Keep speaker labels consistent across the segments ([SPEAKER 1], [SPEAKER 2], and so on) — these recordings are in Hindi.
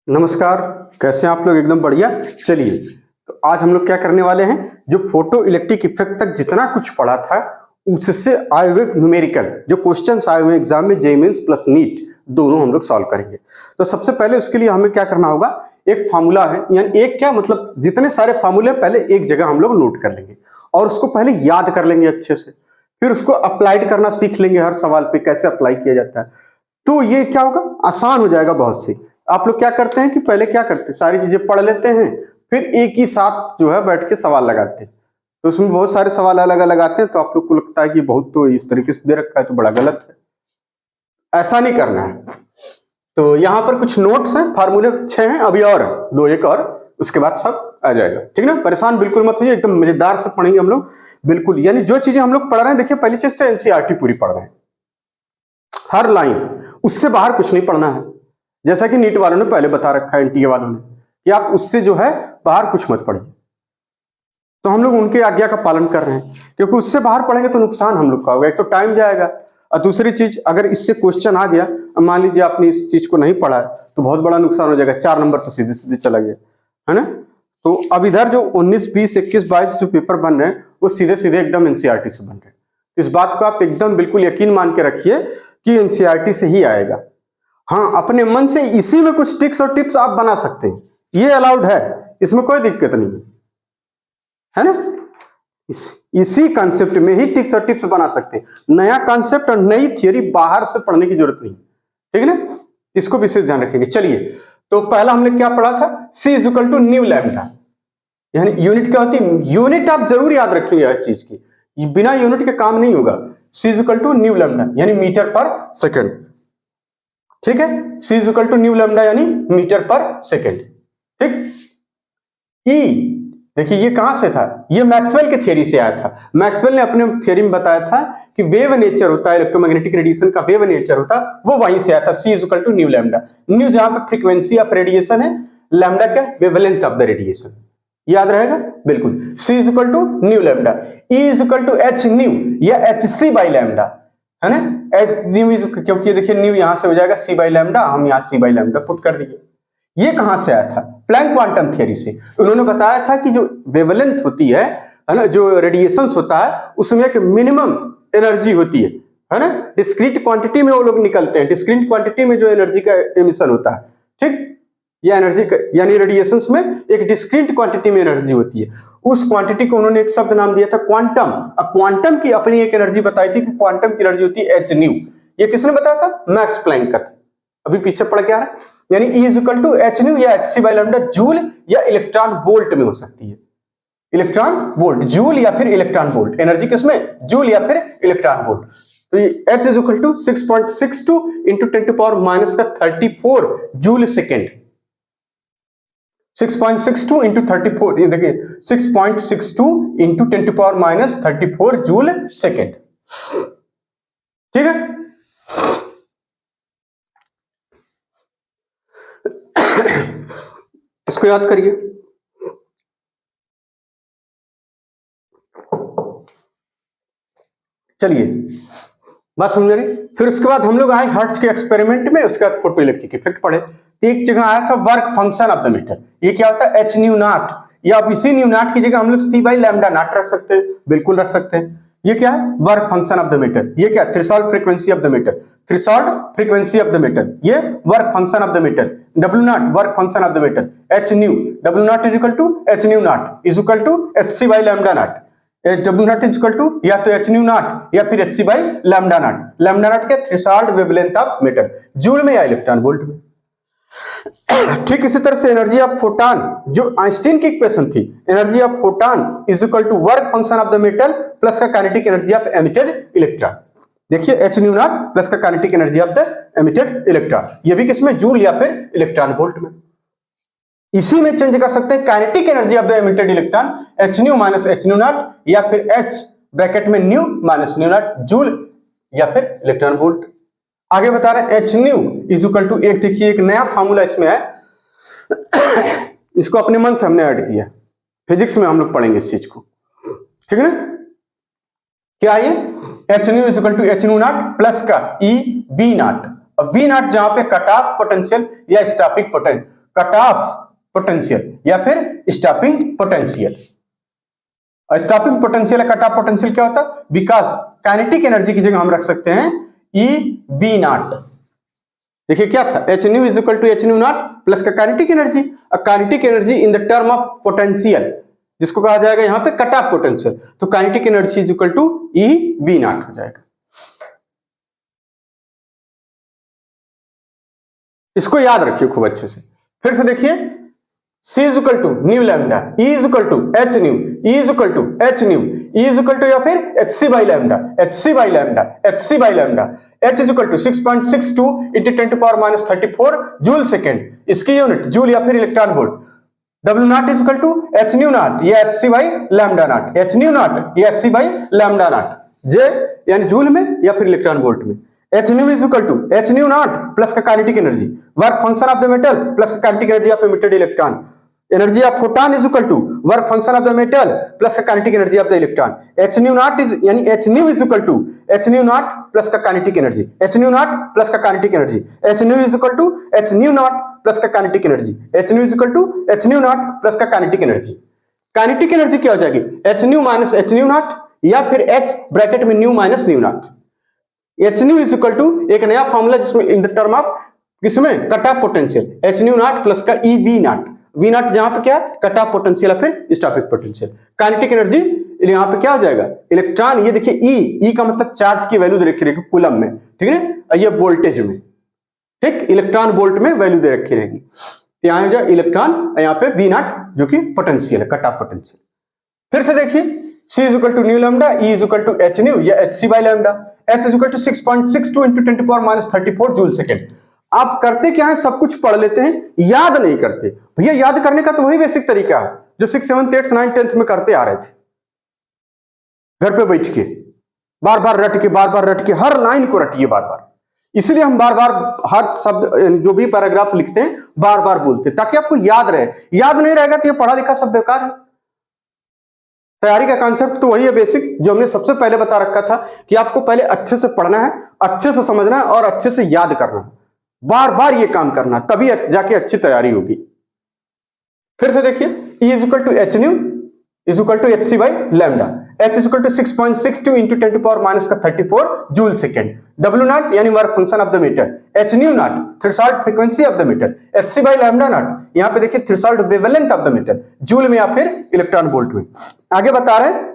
[SPEAKER 1] नमस्कार। कैसे हैं आप लोग? एकदम बढ़िया। चलिए, तो आज हम लोग क्या करने वाले हैं, जो फोटो इलेक्ट्रिक इफेक्ट तक जितना कुछ पढ़ा था उससे आए हुए न्यूमेरिकल जो क्वेश्चंस आए हुए एग्जाम में, जेईई मेंस प्लस नीट, दोनों हम लोग सॉल्व करेंगे। तो सबसे पहले उसके लिए हमें क्या करना होगा, एक फार्मूला है, यानी एक क्या मतलब जितने सारे फार्मूले पहले एक जगह हम लोग नोट कर लेंगे और उसको पहले याद कर लेंगे अच्छे से, फिर उसको अप्लाइड करना सीख लेंगे, हर सवाल पे कैसे अप्लाई किया जाता है। तो ये क्या होगा, आसान हो जाएगा बहुत सी। आप लोग क्या करते हैं कि पहले क्या करते हैं, सारी चीजें पढ़ लेते हैं, फिर एक ही साथ जो है बैठ के सवाल लगाते हैं। तो उसमें बहुत सारे सवाल अलग अलग आते हैं, तो आप लोग को लगता है कि बहुत तो इस तरीके से दे रखा है, तो बड़ा गलत है, ऐसा नहीं करना है। तो यहाँ पर कुछ नोट्स हैं, फार्मूले 6 हैं, अभी और दो एक और, उसके बाद सब आ जाएगा। ठीक ना, परेशान बिल्कुल मत होइए, एकदम मजेदार से पढ़ेंगे हम लोग बिल्कुल। यानी जो चीजें हम लोग पढ़ रहे हैं, देखिए पहली चीज तो एनसीईआरटी पूरी पढ़ रहे हैं, हर लाइन, उससे बाहर कुछ नहीं पढ़ना है। जैसा कि नीट वालों ने पहले बता रखा है, एनटीए वालों ने, कि आप उससे जो है बाहर कुछ मत पढ़िए। तो हम लोग उनके आज्ञा का पालन कर रहे हैं, क्योंकि उससे बाहर पढ़ेंगे तो नुकसान हम लोग का होगा। एक तो टाइम जाएगा, और दूसरी चीज, अगर इससे क्वेश्चन आ गया, मान लीजिए आपने इस चीज को नहीं पढ़ा है, तो बहुत बड़ा नुकसान हो जाएगा, 4 नंबर तो सीधे सीधे चला गया, है ना। तो अब इधर जो 19, 20, 21, 22 जो पेपर बन रहे हैं, वो सीधे सीधे एकदम एनसीईआरटी से बन रहे हैं। इस बात को आप एकदम बिल्कुल यकीन मान के रखिए कि एनसीईआरटी से ही आएगा। हाँ, अपने मन से इसी में कुछ ट्रिक्स और टिप्स आप बना सकते हैं, ये अलाउड है, इसमें कोई दिक्कत नहीं है ना। इसी कॉन्सेप्ट में ही ट्रिक्स और टिप्स बना सकते हैं। नया कॉन्सेप्ट और नई थियरी बाहर से पढ़ने की जरूरत नहीं, ठीक है ना, इसको विशेष ध्यान रखेंगे। चलिए, तो पहला हमने क्या पढ़ा था, C is equal to nu lambda, यानी यूनिट क्या होती है, यूनिट आप जरूर याद रखेंगे हर चीज की, बिना यूनिट के काम नहीं होगा। C is equal to nu lambda यानी मीटर पर सेकेंड, ठीक है। C is equal to nu lambda यानी मीटर पर सेकेंड, ठीक। E, देखिए ये कहां से था, ये मैक्सवेल के थ्योरी से आया था। मैक्सवेल ने अपने थ्योरी में बताया था कि वेव नेचर होता है, इलेक्ट्रोमैग्नेटिक रेडिएशन का वेव नेचर होता है, वो वहीं से आया था। C is equal to nu lambda, nu जहां पर फ्रीक्वेंसी ऑफ रेडिएशन है, लैम्डा क्या, वेवलेंथ ऑफ द रेडिएशन, याद रहेगा बिल्कुल। C is equal to nu lambda, E is equal to h nu या एच सी बाई लैम्डा, है ना। एच न्यू, क्योंकि देखिए न्यू यहां से हो जाएगा C बाई लैम्डा, हम यहां C बाई लैम्डा पुट कर दिए। ये कहां से आया था, प्लैंक क्वांटम थ्योरी से। उन्होंने बताया था कि जो वेवलेंथ होती है ना, जो रेडिएशन होता है, उसमें एक मिनिमम एनर्जी होती है ना। डिस्क्रीट क्वांटिटी में वो लोग निकलते हैं, डिस्क्रीट क्वांटिटी में जो एनर्जी का एमिशन होता है, ठीक, या एनर्जी यानी रेडिएशंस में एक डिस्क्रीट क्वांटिटी में एनर्जी होती है, उस क्वांटिटी को उन्होंने एक शब्द नाम दिया था क्वांटम। अब क्वांटम की अपनी एक एनर्जी बताई थी कि क्वांटम की एनर्जी होती है एच न्यू। ये किसने बताया था, मैक्स प्लैंक का था, अभी पीछे पढ़ के आ रहा है। यानी E is equal to h nu या h c by lambda joule या इलेक्ट्रॉन वोल्ट में हो सकती है, इलेक्ट्रॉन वोल्ट, जूल या फिर इलेक्ट्रॉन वोल्ट, एनर्जी किसमें, जूल या फिर इलेक्ट्रॉन वोल्ट। तो ये H is equal to 6.62 into 10 to power minus का 34 जूल सेकेंड, 6.62 इंटू 34, ये देखिए 6.62 into 10 to power minus 34 joule second, ठीक है। इसको याद करिए। चलिए, बात समझ रही। फिर उसके बाद हम लोग आए हर्ट्ज के एक्सपेरिमेंट में, उसके बाद फोटो इलेक्ट्रिक इफेक्ट पढ़े। तो एक जगह आया था work function of the metre, ये क्या होता है, एच न्यू नॉट, या अब इसी न्यू नॉट की जगह हम लोग C बाई लैम्डा नॉट रख सकते हैं, बिल्कुल रख सकते हैं। ये क्या है, work function of the metre, ये क्या, threshold frequency of the metal, threshold frequency of the metre, ये work function of the metal. W naught work function of the metre, h nu, W naught is equal to h nu naught is equal to h c by lambda naught, W naught is equal to या तो एच न्यू नॉट या फिर h c by lambda naught, lambda naught के threshold wavelength of metal, joule में या इलेक्ट्रॉन वोल्ट में। ठीक इसी तरह से एनर्जी ऑफ फोटॉन, जो आइंस्टीन की इक्वेशन थी, energy of photon is equal to work function of the metal plus का kinetic energy of emitted electron. देखिए एच न्यू नॉट प्लस का kinetic energy of the emitted electron, ये भी किसमें, जूल या फिर इलेक्ट्रॉन वोल्ट में। इसी में चेंज कर सकते हैं kinetic energy of the emitted electron, h nu minus h nu naught या फिर एच ब्रैकेट में nu minus nu naught joule या फिर इलेक्ट्रॉन वोल्ट। आगे बता रहे हैं h nu is equal to, एक देखिए एक नया फार्मूला इसमें है, इसको अपने मन से हमने ऐड किया, फिजिक्स में हम लोग पढ़ेंगे इस चीज को, ठीक है ना। क्या ये, h nu is equal to h nu naught plus का e V naught, V naught जहां पे कट ऑफ पोटेंशियल या stopping potential, cut off potential या फिर स्टॉपिंग पोटेंशियल। स्टॉपिंग पोटेंशियल या कट ऑफ पोटेंशियल क्या होता है? बिकॉज काइनेटिक एनर्जी की जगह हम रख सकते हैं ई बी नॉट। देखिए क्या था, h nu is equal to h nu naught plus का kinetic energy. Kinetic energy in the term of potential, जिसको कहा जाएगा यहाँ पे कट ऑफ पोटेंशियल, तो kinetic energy is equal to e V naught हो जाएगा। इसको याद रखिए खूब अच्छे से। फिर से देखिए, C is equal to nu lambda, E is equal to h nu, E is equal to h nu, E is equal to या फिर h c by lambda, h c by lambda, h c by lambda. H is equal to 6.62 into 10 to power minus 34 joule second, इसकी यूनिट जूल या फिर electron volt. W naught is equal to h nu naught या h c by lambda naught, h nu naught या h c by lambda naught, J यानी जूल में या फिर इलेक्ट्रॉन वोल्ट में। H nu is equal to h nu naught plus का kinetic energy, work function of the metal plus का kinetic energy of emitted electron. Energy of photon is equal to work function of the metal plus का kinetic energy of the electron. H nu naught is यानी h nu is equal to h nu naught plus का kinetic energy, h nu naught plus का kinetic energy, h nu is equal to h nu naught plus का kinetic energy, h nu is equal to h nu naught plus का काइनेटिक एनर्जी। काइनेटिक एनर्जी क्या हो जाएगी? H nu minus h nu naught या फिर एच ब्रैकेट में nu minus nu naught. H nu is equal to एक नया फॉर्मूला जिसमें इन द टर्म ऑफ किसमें cut off potential, h nu naught plus का e V naught, V naught जहां पे क्या कट ऑफ पोटेंशियल या फिर स्टॉपिंग पोटेंशियल। काइनेटिक एनर्जी यहां पे क्या हो जाएगा? इलेक्ट्रॉन, ये देखिए ई का मतलब चार्ज की वैल्यू दे रखी रहेगी कूलम में, ठीक है, और ये वोल्टेज में, ठीक, इलेक्ट्रॉन वोल्ट में वैल्यू दे रखी रहेगी। तो यहां जो इलेक्ट्रॉन, यहाँ पे वी नॉट जो कि पोटेंशियल है, कट ऑफ पोटेंशियल। फिर से देखिए, C is equal to nu lambda, E is equal to h nu या h c by lambda, H is equal to 6.62 into 10 to power minus 34 joule second. आप करते क्या है, सब कुछ पढ़ लेते हैं, याद नहीं करते। भैया याद करने का तो वही बेसिक तरीका है जो 6, 7, 8, 9, 10 में करते आ रहे थे, घर पे बैठ के बार बार रट के हर लाइन को रटिए बार बार। इसलिए हम बार बार हर शब्द जो भी पैराग्राफ लिखते हैं बार बार बोलते हैं ताकि आपको याद रहे। याद नहीं रहेगा तो ये पढ़ा लिखा सब बेकार है। तैयारी का कॉन्सेप्ट तो वही है बेसिक जो हमने सबसे पहले बता रखा था कि आपको पहले अच्छे से पढ़ना है, अच्छे से समझना है और अच्छे से याद करना है, बार बार ये काम करना, तभी जाके अच्छी तैयारी होगी। फिर से देखिए, E is equal to h nu is equal to h c by lambda, H is equal to 6.62 into 10 to power minus का 34 जूल सेकेंड। W नॉट यानी work function of the metre, h nu naught threshold frequency of the metre, h c by lambda naught यहाँ पे देखिए threshold wavelength of the metre, joule में या फिर इलेक्ट्रॉन वोल्ट में। आगे बता रहे हैं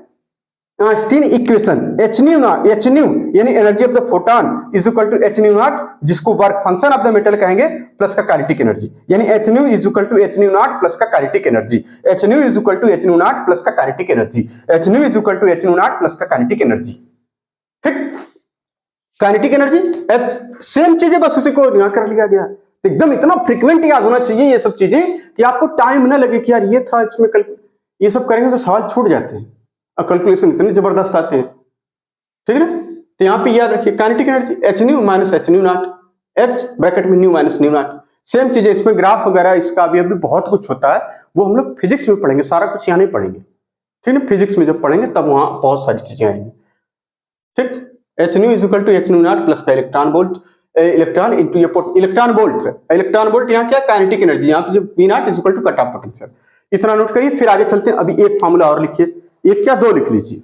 [SPEAKER 1] Einstein equation, h nu naught, h nu यानी energy of the photon is equal to h nu naught, जिसको work function of the metal कहेंगे, प्लस का काइनेटिक एनर्जी, यानी h nu is equal to h nu naught plus का kinetic energy, h nu is equal to h nu naught plus का kinetic energy, h nu is equal to h nu naught plus का काइनेटिक एनर्जी। ठीक, काइनेटिक एनर्जी एच, सेम चीजें बस उसी को यहां कर लिया गया। एकदम इतना फ्रीक्वेंट याद होना चाहिए ये सब चीजें कि आपको टाइम ना लगे कि यार ये था इसमें, कल ये सब करेंगे तो सवाल छूट जाते हैं और कैलकुलेशन इतने जबरदस्त आते हैं, ठीक है ना। तो यहां पे याद रखिए kinetic energy h nu minus h nu naught, h bracket में nu minus nu naught. Same चीजें इसमें ग्राफ वगैरह इसका अभी बहुत कुछ होता है, वो हम लोग फिजिक्स में पढ़ेंगे, सारा कुछ यहाँ नहीं पढ़ेंगे, ठीक है। फिजिक्स में जब पढ़ेंगे तब वहां बहुत सारी चीजें आएंगी, ठीक। H nu is equal to h nu naught plus का electron volt, electron into electron volt, electron volt यहाँ क्या काइनेटिक एनर्जी, यहाँ पे जो V naught is equal to cut off potential. इतना नोट करिए, फिर आगे चलते हैं। अभी एक फार्मूला और लिखिए, एक क्या दो लिख लीजिए।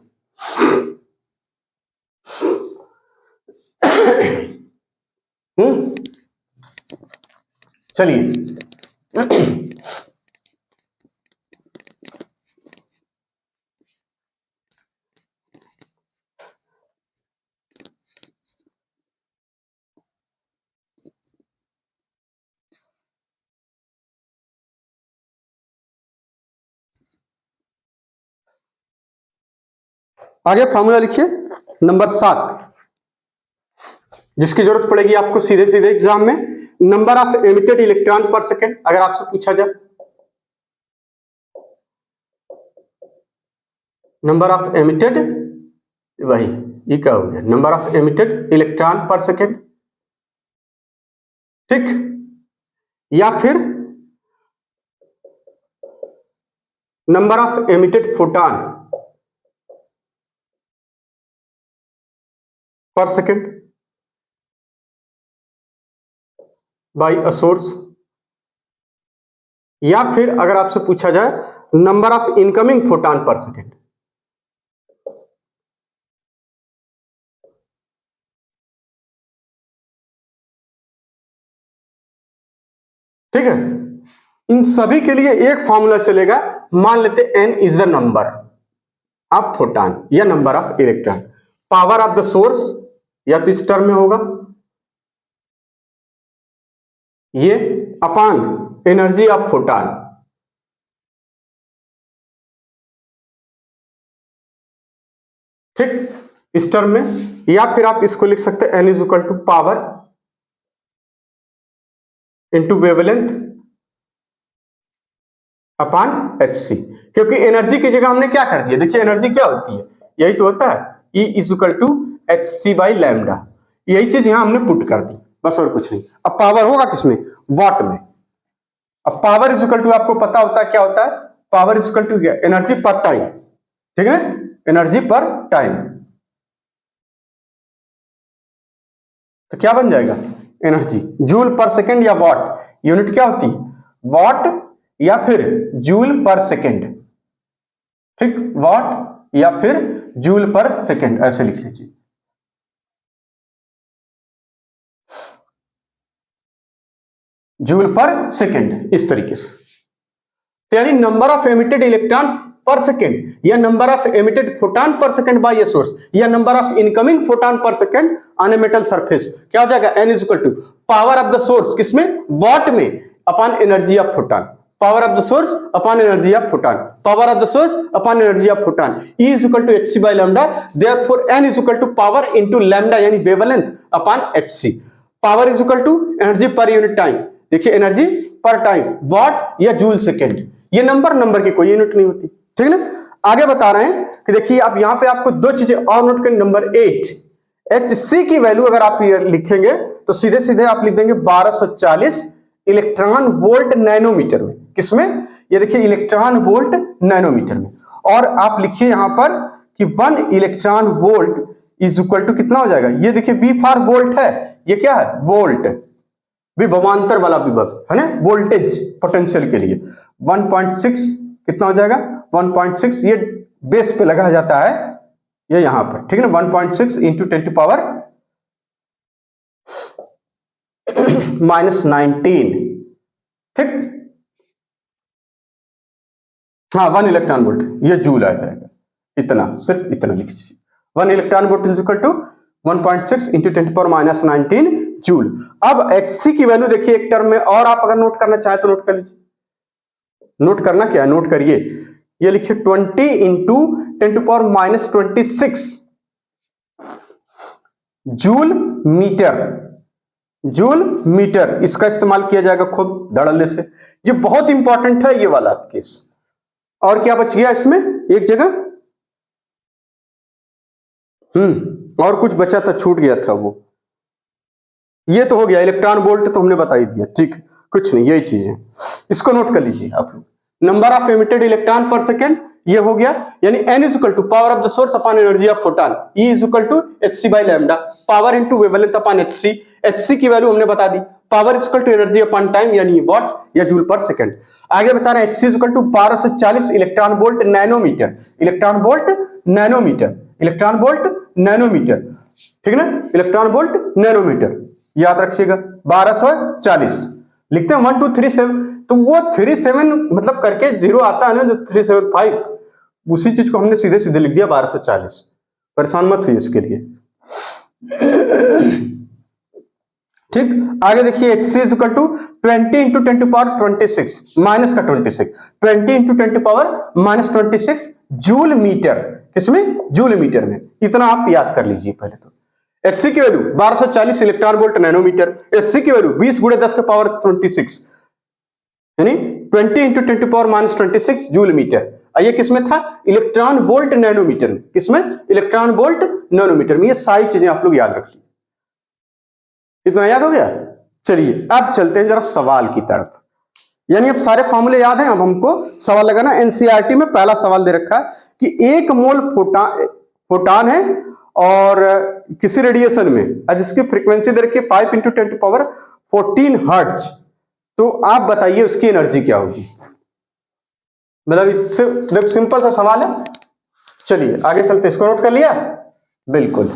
[SPEAKER 1] चलिए आगे फार्मूला लिखिए नंबर 7, जिसकी जरूरत पड़ेगी आपको सीधे सीधे एग्जाम में। Number of emitted electron per second अगर आपसे पूछा जाए, नंबर ऑफ एमिटेड, वही ये क्या हो गया, number of emitted electron per second, ठीक, या फिर number of emitted photon per second bye a source, या फिर अगर आपसे पूछा जाए number of incoming photon per second. ठीक है, इन सभी के लिए एक फॉर्मूला चलेगा। मान लेते n is the number of photon या number of electron, power of the source या तो इस टर्म में होगा ये, अपॉन एनर्जी ऑफ फोटॉन। ठीक, इस टर्म में, या फिर आप इसको लिख सकते हैं n is equal to power into wavelength upon hc, क्योंकि एनर्जी की जगह हमने क्या कर दिया, देखिए एनर्जी क्या होती है, यही तो होता है E is equal to hc by lambda, यही चीज यहां हमने पुट कर दी, बस और कुछ नहीं। अब पावर होगा किसमें, वाट में। अब पावर इज इक्वल टू आपको पता होता है क्या होता है, पावर इज इक्वल टू क्या, एनर्जी पर टाइम। ठीक है, एनर्जी पर टाइम, तो क्या बन जाएगा एनर्जी, जूल पर सेकेंड या वाट, यूनिट क्या होती है वाट या फिर जूल पर सेकेंड। ठीक, वाट या फिर जूल पर सेकेंड ऐसे लिख लीजिए। जूल पर सेकेंड इस तरीके से, तो यानी number of emitted electron per second या number of emitted photon per second by a source या number of incoming photon per second on a metal surface, क्या हो जाएगा n is equal to power of the source किसमें, वाट में, upon energy of photon, power of the source upon energy of photon, power of the source upon energy of photon, E is equal to hc by lambda, therefore n is equal to power into lambda यानी wavelength upon hc, power is equal to energy per unit time, देखिए एनर्जी पर टाइम वाट या जूल सेकेंड, ये नंबर की कोई यूनिट नहीं होती। ठीक है ना, आगे बता रहे हैं कि देखिए अब यहां पे आपको दो चीजें और नोट करें। नंबर 8 hc की वैल्यू अगर आप ये लिखेंगे तो सीधे सीधे आप लिख देंगे 1240 इलेक्ट्रॉन वोल्ट नैनोमीटर में, किसमें, ये देखिए इलेक्ट्रॉन वोल्ट नैनोमीटर में, और आप लिखिए यहां पर कि 1 electron volt is equal to कितना हो जाएगा, ये देखिए V फॉर वोल्ट है, ये क्या है वोल्ट, विभवांतर वाला विभव है ना, वोल्टेज पोटेंशियल के लिए 1.6 कितना हो जाएगा 1.6, ये बेस पे लगाया जाता है ये यहां पर, ठीक है ना, 1.6 इंटू 10 टू पावर -19। ठीक, हाँ 1 इलेक्ट्रॉन वोल्ट ये जूल आ जाएगा, इतना सिर्फ इतना लिख दीजिए, 1 electron volt is equal to 1.6 into 10 to power -19 joule. अब hc की वैल्यू देखिए एक टर्म में, और आप अगर नोट करना चाहें तो नोट कर लीजिए, नोट करना क्या है, नोट करिए, ये लिखिए 20 into 10 to power -26 joule metre, joule metre, इसका इस्तेमाल किया जाएगा खूब धड़ल्ले से, ये बहुत इंपॉर्टेंट है ये वाला केस। और क्या बच गया इसमें एक जगह, और कुछ बचा था, छूट गया था वो, ये तो हो गया इलेक्ट्रॉन वोल्ट तो हमने बता ही दिया। ठीक, कुछ नहीं, यही चीज है, इसको नोट कर लीजिए आप लोग, number of emitted electron per second ये हो गया, यानी n is equal to power of the source upon energy of photon, E is equal to hc by lambda, power into wavelength upon hc की वैल्यू हमने बता दी, power is equal to energy upon time यानी वाट या जूल पर सेकंड। आगे बता रहे हैं hc is equal to 1240 electron volt nanometre, electron volt nanometre, electron volt nanometre, ठीक है ना, इलेक्ट्रॉन वोल्ट नैनोमीटर याद रखिएगा 1240, लिखते हैं 1 2 3 7, तो वो 37 मतलब करके जीरो आता है ना जो 375, उसी चीज को हमने सीधे सीधे लिख दिया 1240, परेशान मत हुई इसके लिए। ठीक, आगे देखिए hc is equal to 20 into 10 to power 26 minus का 26, 20 into 10 to power -26 joule metre, किसमें जूल मीटर में, इतना आप याद कर लीजिए पहले तो। hc की value 1240 electron volt nanometre, hc की वैल्यू 20 गुणे 10 के पावर 26 यानी 20 into 10 to power -26 joule metre, ये किसमें था इलेक्ट्रॉन वोल्ट नैनोमीटर में, किसमें इलेक्ट्रॉन वोल्ट नैनोमीटर में, ये सारी चीजें आप लोग याद रखिए, इतना याद हो गया। चलिए अब चलते हैं जरा सवाल की तरफ, यानी अब सारे फॉर्मूले याद हैं, अब हमको सवाल लगाना। एनसीईआरटी में पहला सवाल दे रखा है कि 1 मोल फोटॉन है और किसी रेडिएशन में, जिसकी फ्रीक्वेंसी दे रखी है 5 इंटू 10 टू पावर 14 हर्ट्ज, तो आप बताइए उसकी एनर्जी क्या होगी। मतलब इससे सिंपल सा सवाल है। चलिए आगे चलते, इसको नोट कर लिया? बिल्कुल।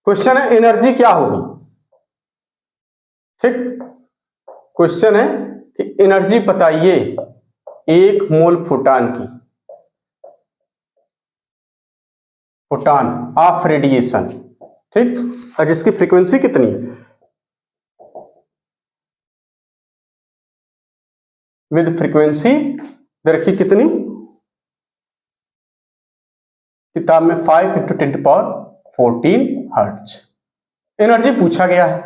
[SPEAKER 1] क्वेश्चन है एनर्जी क्या होगी। ठीक, क्वेश्चन है कि एनर्जी बताइए एक मोल फोटान की, फोटान ऑफ रेडिएशन। ठीक, और जिसकी फ्रीक्वेंसी कितनी है, विद फ्रीक्वेंसी देखिए कितनी, किताब में 5 × 10⁻14 हर्ट्ज एनर्जी पूछा गया है।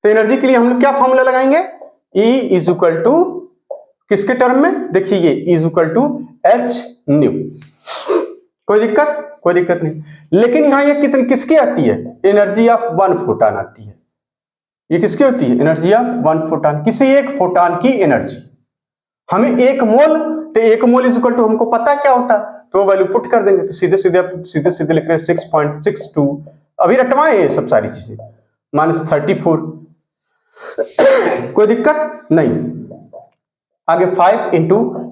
[SPEAKER 1] तो एनर्जी के लिए हम लोग क्या फॉर्मूला लगाएंगे, E इज इक्वल टू किसके टर्म में, देखिए ये is equal to h nu. कोई दिक्कत? कोई दिक्कत नहीं। लेकिन यहां ये कितनी किसकी आती है, एनर्जी ऑफ 1 फोटान आती है। ये किसकी होती है, एनर्जी ऑफ 1 फोटान, किसी एक फोटान की एनर्जी। हमें एक मोल, तो एक मोल इज इक्वल टू हमको पता क्या होता है, तो वैल्यू पुट कर देंगे। तो सीधे सीधे लिख रहे हैं 6.62, अभी रटवाए ये सब सारी चीजें, -34। कोई दिक्कत नहीं। आगे 5 ×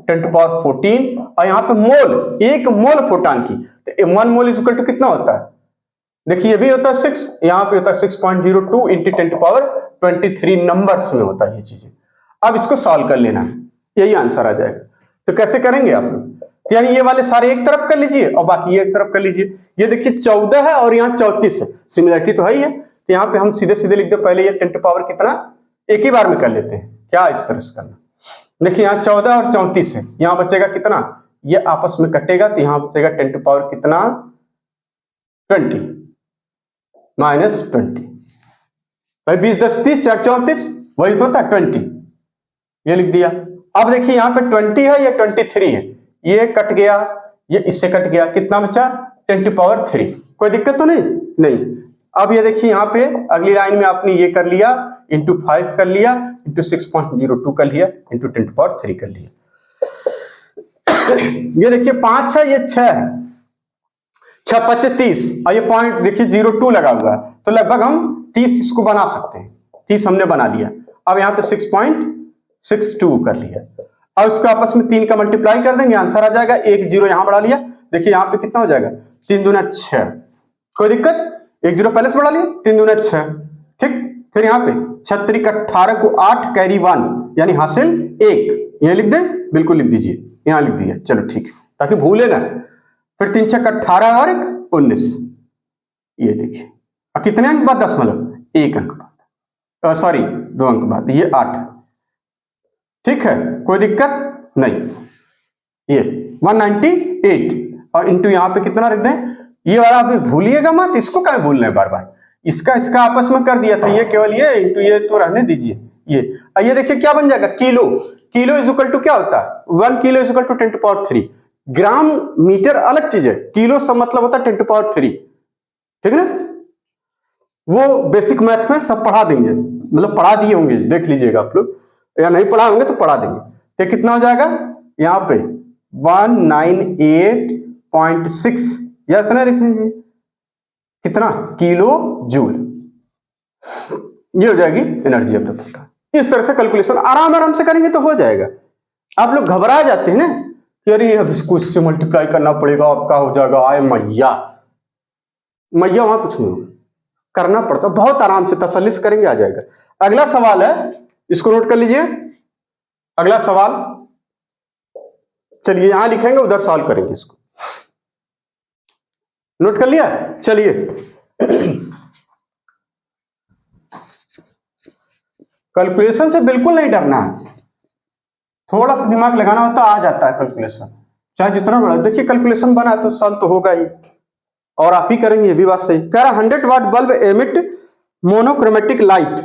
[SPEAKER 1] 10⁻14 और यहाँ पे मोल, एक मोल फोटान की, तो 1 मोल इज इक्वल टू कितना होता है, देखिए ये भी होता है 6, यहाँ पे होता है 6.02 × 10⁻23 नंबर्स में होता है ये चीजें। अब इसको सॉल्व कर लेना है, यही आंसर आ जाएगा। तो कैसे करेंगे आप लोग, यानी ये वाले सारे एक तरफ कर लीजिए और बाकी ये एक तरफ कर लीजिए। ये देखिए 14 है और यहाँ 34 है, सिमिलरिटी तो है ही है। तो यहाँ पे हम सीधे सीधे लिख दो, पहले ये 10 कितना एक ही बार में कर लेते हैं, क्या इस तरह से करना। देखिए यहाँ 14 और 34 है, यहाँ बचेगा कितना, ये आपस में कटेगा तो यहाँ बचेगा 10 कितना 20 -20। भाई 20 10 30 4 34, वही तो होता है 20, ये लिख दिया। अब देखिए यहाँ पे 20 है, ये 23 है, ये कट गया, ये इससे कट गया, कितना बचा 10⁻3। कोई दिक्कत तो नहीं। अब ये देखिए यहाँ पे अगली लाइन में आपने ये कर लिया, इंटू 5 कर लिया, इंटू 6.02 कर लिया, इंटू 10⁻3 कर लिया। ये देखिए 5 है, ये 6 है, 6 5 30 और ये पॉइंट देखिए 02 लगा हुआ है, तो लगभग हम 30 इसको बना सकते हैं। 30 हमने बना लिया। अब यहाँ पे 6.62 कर लिया, अब इसको आपस में 3 का मल्टीप्लाई कर देंगे, आंसर आ जाएगा। 1 0 यहां बढ़ा लिया, देखिए यहाँ पे कितना हो जाएगा 3 दूना 6। कोई दिक्कत, 1 0 पहले से बढ़ा लिया, 3 दूना 6। ठीक, फिर यहाँ पे 36 18 को 8 कैरी 1 यानी हासिल 1, यह लिख दे, बिल्कुल लिख दीजिए, यहां लिख दिया, चलो ठीक, ताकि भूले ना। फिर 3 6 18 और 19, ये देखिए। अब कितने अंक बाद, दशमलव 1 अंक बाद, सॉरी 2 अंक बाद, ये 8। ठीक है, कोई दिक्कत नहीं। ये 198 और इंटू यहाँ पे कितना रख दें, ये वाला अभी भूलिएगा मत, इसको क्या भूलना है बार बार, इसका आपस में कर दिया था, ये केवल ये इंटू ये तो रहने दीजिए। ये देखिए क्या बन जाएगा, kilo. Kilo is equal to क्या होता है, 1 kilo is equal to 10⁻3। Gram metre अलग चीज है, किलो सब मतलब होता है 10⁻3। ठीक है ना, वो बेसिक मैथ में सब पढ़ा देंगे, मतलब पढ़ा दिए होंगे, देख लीजिएगा आप लोग, या नहीं पढ़ा होंगे तो पढ़ा देंगे। तो कितना हो जाएगा यहाँ पे 198.6, या इतना लिख लीजिए, कितना किलो जूल, ये हो जाएगी एनर्जी ऑफ द फोटोन। इस तरह से कैलकुलेशन आराम से करेंगे तो हो जाएगा। आप लोग घबरा जाते हैं ना कि अरे अब इसको इससे मल्टीप्लाई करना पड़ेगा, आपका हो जाएगा, आए मैया वहां कुछ नहीं होगा, करना पड़ता, बहुत आराम से तसल्ली से करेंगे, आ जाएगा। अगला सवाल है, इसको नोट कर लीजिए। अगला सवाल, चलिए यहां लिखेंगे, उधर सॉल्व करेंगे इसको। नोट कर लिया, चलिए। कैलकुलेशन से बिल्कुल नहीं डरना है, थोड़ा सा दिमाग लगाना होता आ जाता है कैलकुलेशन, चाहे जितना बड़ा। देखिए कैलकुलेशन बना तो सॉल्व तो होगा ही, और आप ही करेंगे, ये भी बात सही। कह रहा 100 watt bulb emit monochromatic light,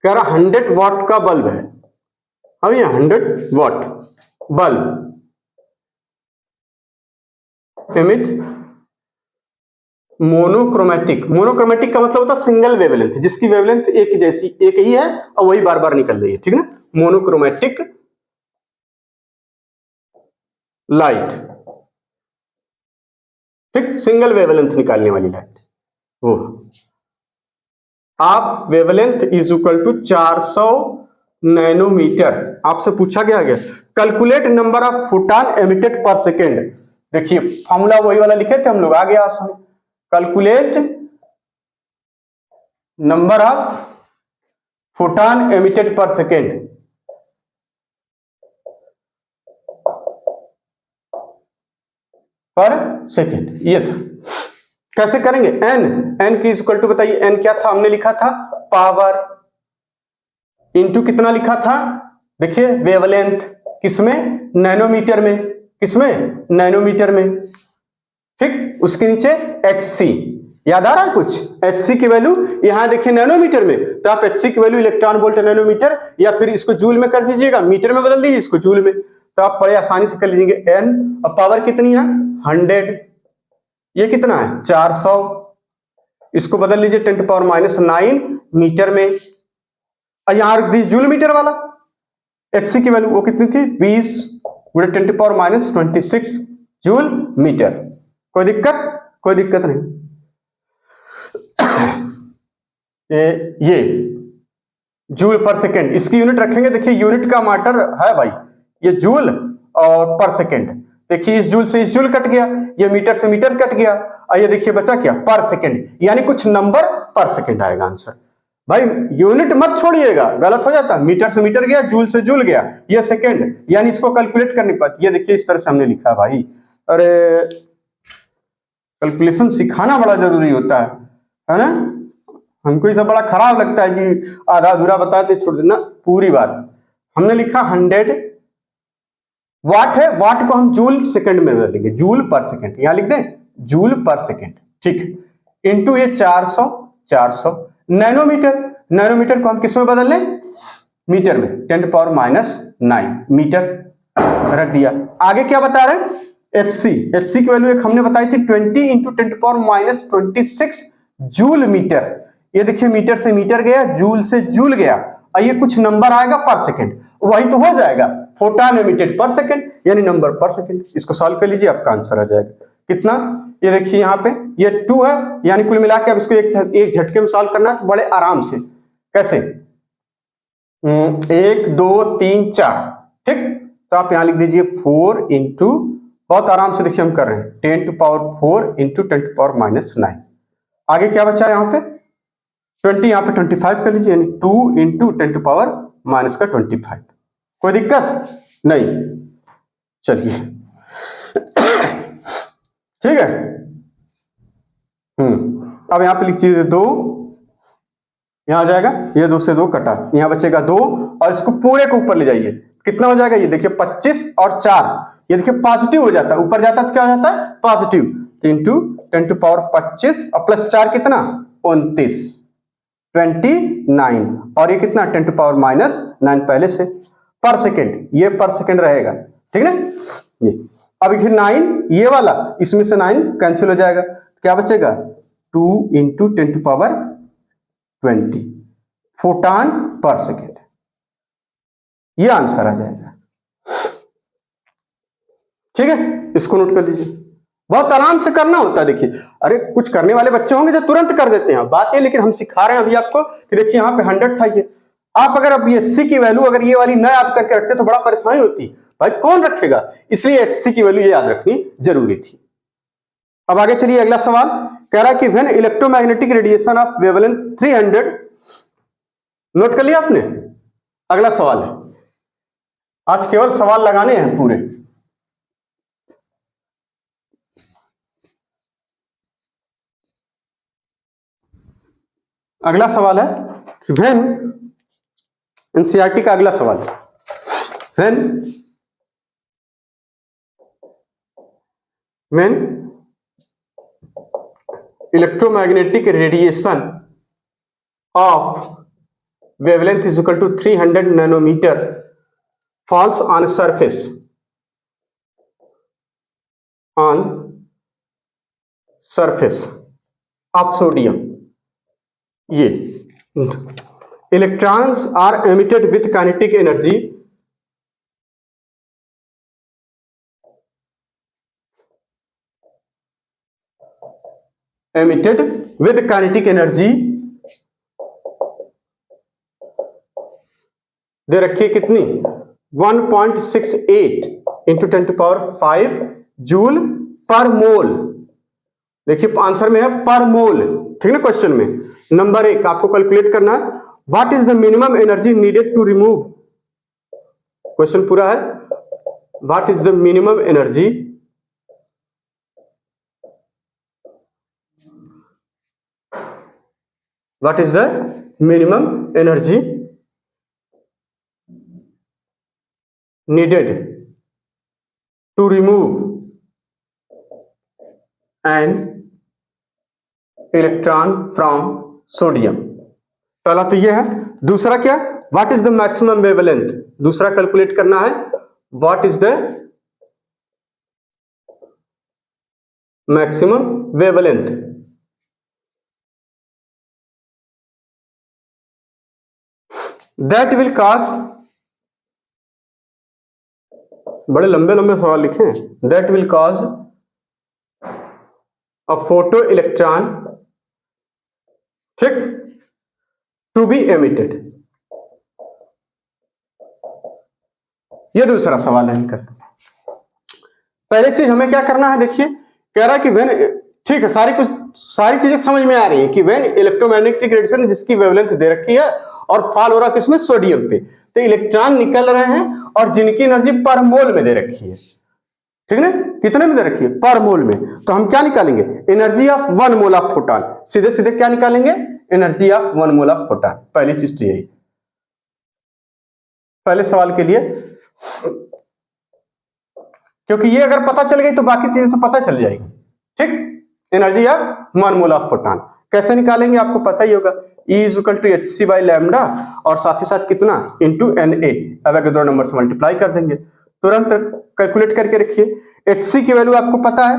[SPEAKER 1] कह रहा 100 वाट का बल्ब है। अब ये 100 watt bulb emit monochromatic. Monochromatic का मतलब होता है सिंगल वेवलेंथ, जिसकी वेवलेंथ एक जैसी एक ही है और वही बार बार निकल रही है, ठीक है ना, मोनोक्रोमेटिक लाइट, ठीक, सिंगल वेवलेंथ निकालने वाली लाइट वो। आप wavelength is equal to 400 nanometre. आपसे पूछा गया calculate number of photon emitted per second. देखिए फॉर्मूला वही वाला लिखे थे हम लोग, आ गया। Calculate number of photon emitted per second. Per second ये था। कैसे करेंगे, एन की इक्वल टू बताइए, एन क्या था, हमने लिखा था पावर इनटू कितना लिखा था, देखिए वेवलेंथ, किसमें, नैनोमीटर में, किसमें, नैनोमीटर में, ठीक। उसके नीचे hc, याद आ रहा है कुछ, hc की वैल्यू यहां देखिए नैनोमीटर में, तो आप hc की वैल्यू इलेक्ट्रॉन वोल्ट नैनोमीटर, या फिर इसको जूल में कर दीजिएगा, मीटर में बदल दीजिए इसको जूल में, तो आप बड़े आसानी से कर लीजिएगा। n और पावर कितनी है 100, ये कितना है 400, इसको बदल लीजिए 10⁻⁹ मीटर में, और यहां रख दीजिए जूल मीटर वाला। hc की वैल्यू वो कितनी थी 20 × 10⁻26 जूल मीटर। कोई दिक्कत, कोई दिक्कत नहीं। ये जूल पर सेकेंड, इसकी यूनिट रखेंगे, देखिए यूनिट का मैटर है भाई, ये जूल और पर सेकेंड। देखिए इस जूल से इस जूल कट गया, ये मीटर से मीटर कट गया, और ये देखिए बचा क्या पर सेकेंड, यानी कुछ नंबर पर सेकेंड आएगा आंसर। भाई यूनिट मत छोड़िएगा, गलत हो जाता है, मीटर से मीटर गया, जूल से जूल गया, ये सेकेंड, यानी इसको कैलकुलेट करनी पड़ती। ये देखिए इस तरह से हमने लिखा भाई। अरे कैलकुलेशन सिखाना बड़ा जरूरी होता है ना। हमको ये सब बड़ा खराब लगता है कि आधा अधूरा बताते छोड़ देना, पूरी बात। हमने लिखा 100 वाट है, वाट को हम जूल सेकंड में बदल देंगे, जूल पर सेकंड, यहां लिख दें जूल पर सेकंड, ठीक, इंटू ये 400 नैनोमीटर, नैनोमीटर को हम किस में बदल लें, मीटर में, 10⁻⁹ मीटर रख दिया। आगे क्या बता रहे हैं, hc की वैल्यू एक हमने बताई थी 20 × 10⁻26 जूल मीटर। ये देखिए मीटर से मीटर गया, जूल से जूल गया, और ये कुछ नंबर आएगा पर सेकंड, वही तो हो जाएगा फोटॉन एमिटेड पर सेकंड, यानी नंबर पर सेकंड। इसको सॉल्व कर लीजिए, आपका आंसर आ जाएगा कितना। ये देखिए यहाँ पे ये 2 है, यानी कुल मिला के अब इसको एक झटके में सॉल्व करना है बड़े आराम से। कैसे, 1 2 3 4, ठीक, तो आप यहां लिख दीजिए 4 इंटू, बहुत आराम से देखिए हम कर रहे हैं, 10⁴ इंटू 10⁻⁹। आगे क्या बचा है यहाँ पे 20, यहाँ पे 25 कर लीजिए, यानी 2 इंटू 10⁻⁻25। कोई दिक्कत नहीं, चलिए ठीक है। अब यहाँ पे लिख दीजिए 2, यहां आ जाएगा, ये 2 से 2 कटा, यहां बचेगा 2, और इसको पूरे को ऊपर ले जाइए, कितना हो जाएगा, ये देखिए 25 और 4, ये देखिए पॉजिटिव हो जाता है, ऊपर जाता है तो क्या हो जाता है पॉजिटिव, इंटू 10⁻25 और प्लस 4 कितना 29, 29, और ये कितना 10⁻⁹ पहले से, पर सेकेंड, ये पर सेकेंड रहेगा, ठीक है ना। ये अब 9 ये वाला, इसमें से 9 कैंसिल हो जाएगा, क्या बचेगा 2 इंटू 10⁻20 फोटॉन पर सेकेंड, ये आंसर आ जाएगा, ठीक है। इसको नोट कर लीजिए, बहुत आराम से करना होता है। देखिए अरे कुछ करने वाले बच्चे होंगे जो तुरंत कर देते हैं, बात है, लेकिन हम सिखा रहे हैं अभी आपको कि देखिए यहाँ पे 100 था, ये आप अगर अब hc की वैल्यू अगर ये वाली न याद करके रखते तो बड़ा परेशानी होती, भाई कौन रखेगा, इसलिए hc की वैल्यू याद रखनी जरूरी थी। अब आगे चलिए, अगला सवाल कह रहा है कि when electromagnetic radiation of wavelength 300, note कर लिया आपने। अगला सवाल है, आज केवल सवाल लगाने हैं पूरे। अगला सवाल है व्हेन, एनसीईआरटी का अगला सवाल है, when electromagnetic radiation of wavelength is equal to 300 nanometer falls on surface surface of sodium. ये electrons are emitted with kinetic energy emitted with kinetic energy दे रखी है कितनी 1.68 इंटू 10⁵ जूल पर मोल। देखिए आंसर में है पर मोल, ठीक है क्वेश्चन में। नंबर 1 आपको कैलकुलेट करना है what is the minimum energy needed to remove, question पूरा है what is the minimum energy what is the minimum energy needed to remove an electron from sodium। पहला तो यह है। दूसरा क्या, what is the maximum wavelength, दूसरा कैलकुलेट करना है what is the maximum wavelength that will cause, बड़े लंबे लंबे सवाल लिखे हैं, that will cause a photo electron, ठीक, to be emitted। ये दूसरा सवाल है इनका। पहली चीज हमें क्या करना है, देखिए कह रहा है कि वेन, ठीक है सारी चीजें समझ में आ रही है कि वेन इलेक्ट्रोमैग्नेटिक रेडिएशन जिसकी वेवलेंथ दे रखी है और फॉल हो रहा है किसमें, सोडियम पे, तो इलेक्ट्रॉन निकल रहे हैं और जिनकी एनर्जी पर मोल में दे रखी है, ठीक है ना, कितने में दे रखी है, पर मोल में। तो हम क्या निकालेंगे, energy of 1 mole of photon, सीधे सीधे क्या निकालेंगे, energy of 1 mole of photon. पहली चीज तो यही, पहले सवाल के लिए, क्योंकि ये अगर पता चल गई तो बाकी चीजें तो पता चल जाएगी, ठीक। Energy of 1 mole of photon कैसे निकालेंगे आपको पता ही होगा, E = hc बाई लैम्डा और साथ ही साथ कितना इंटू Na, अवोगाड्रो नंबर से मल्टीप्लाई कर देंगे, तुरंत कैलकुलेट करके रखिए। hc की वैल्यू आपको पता है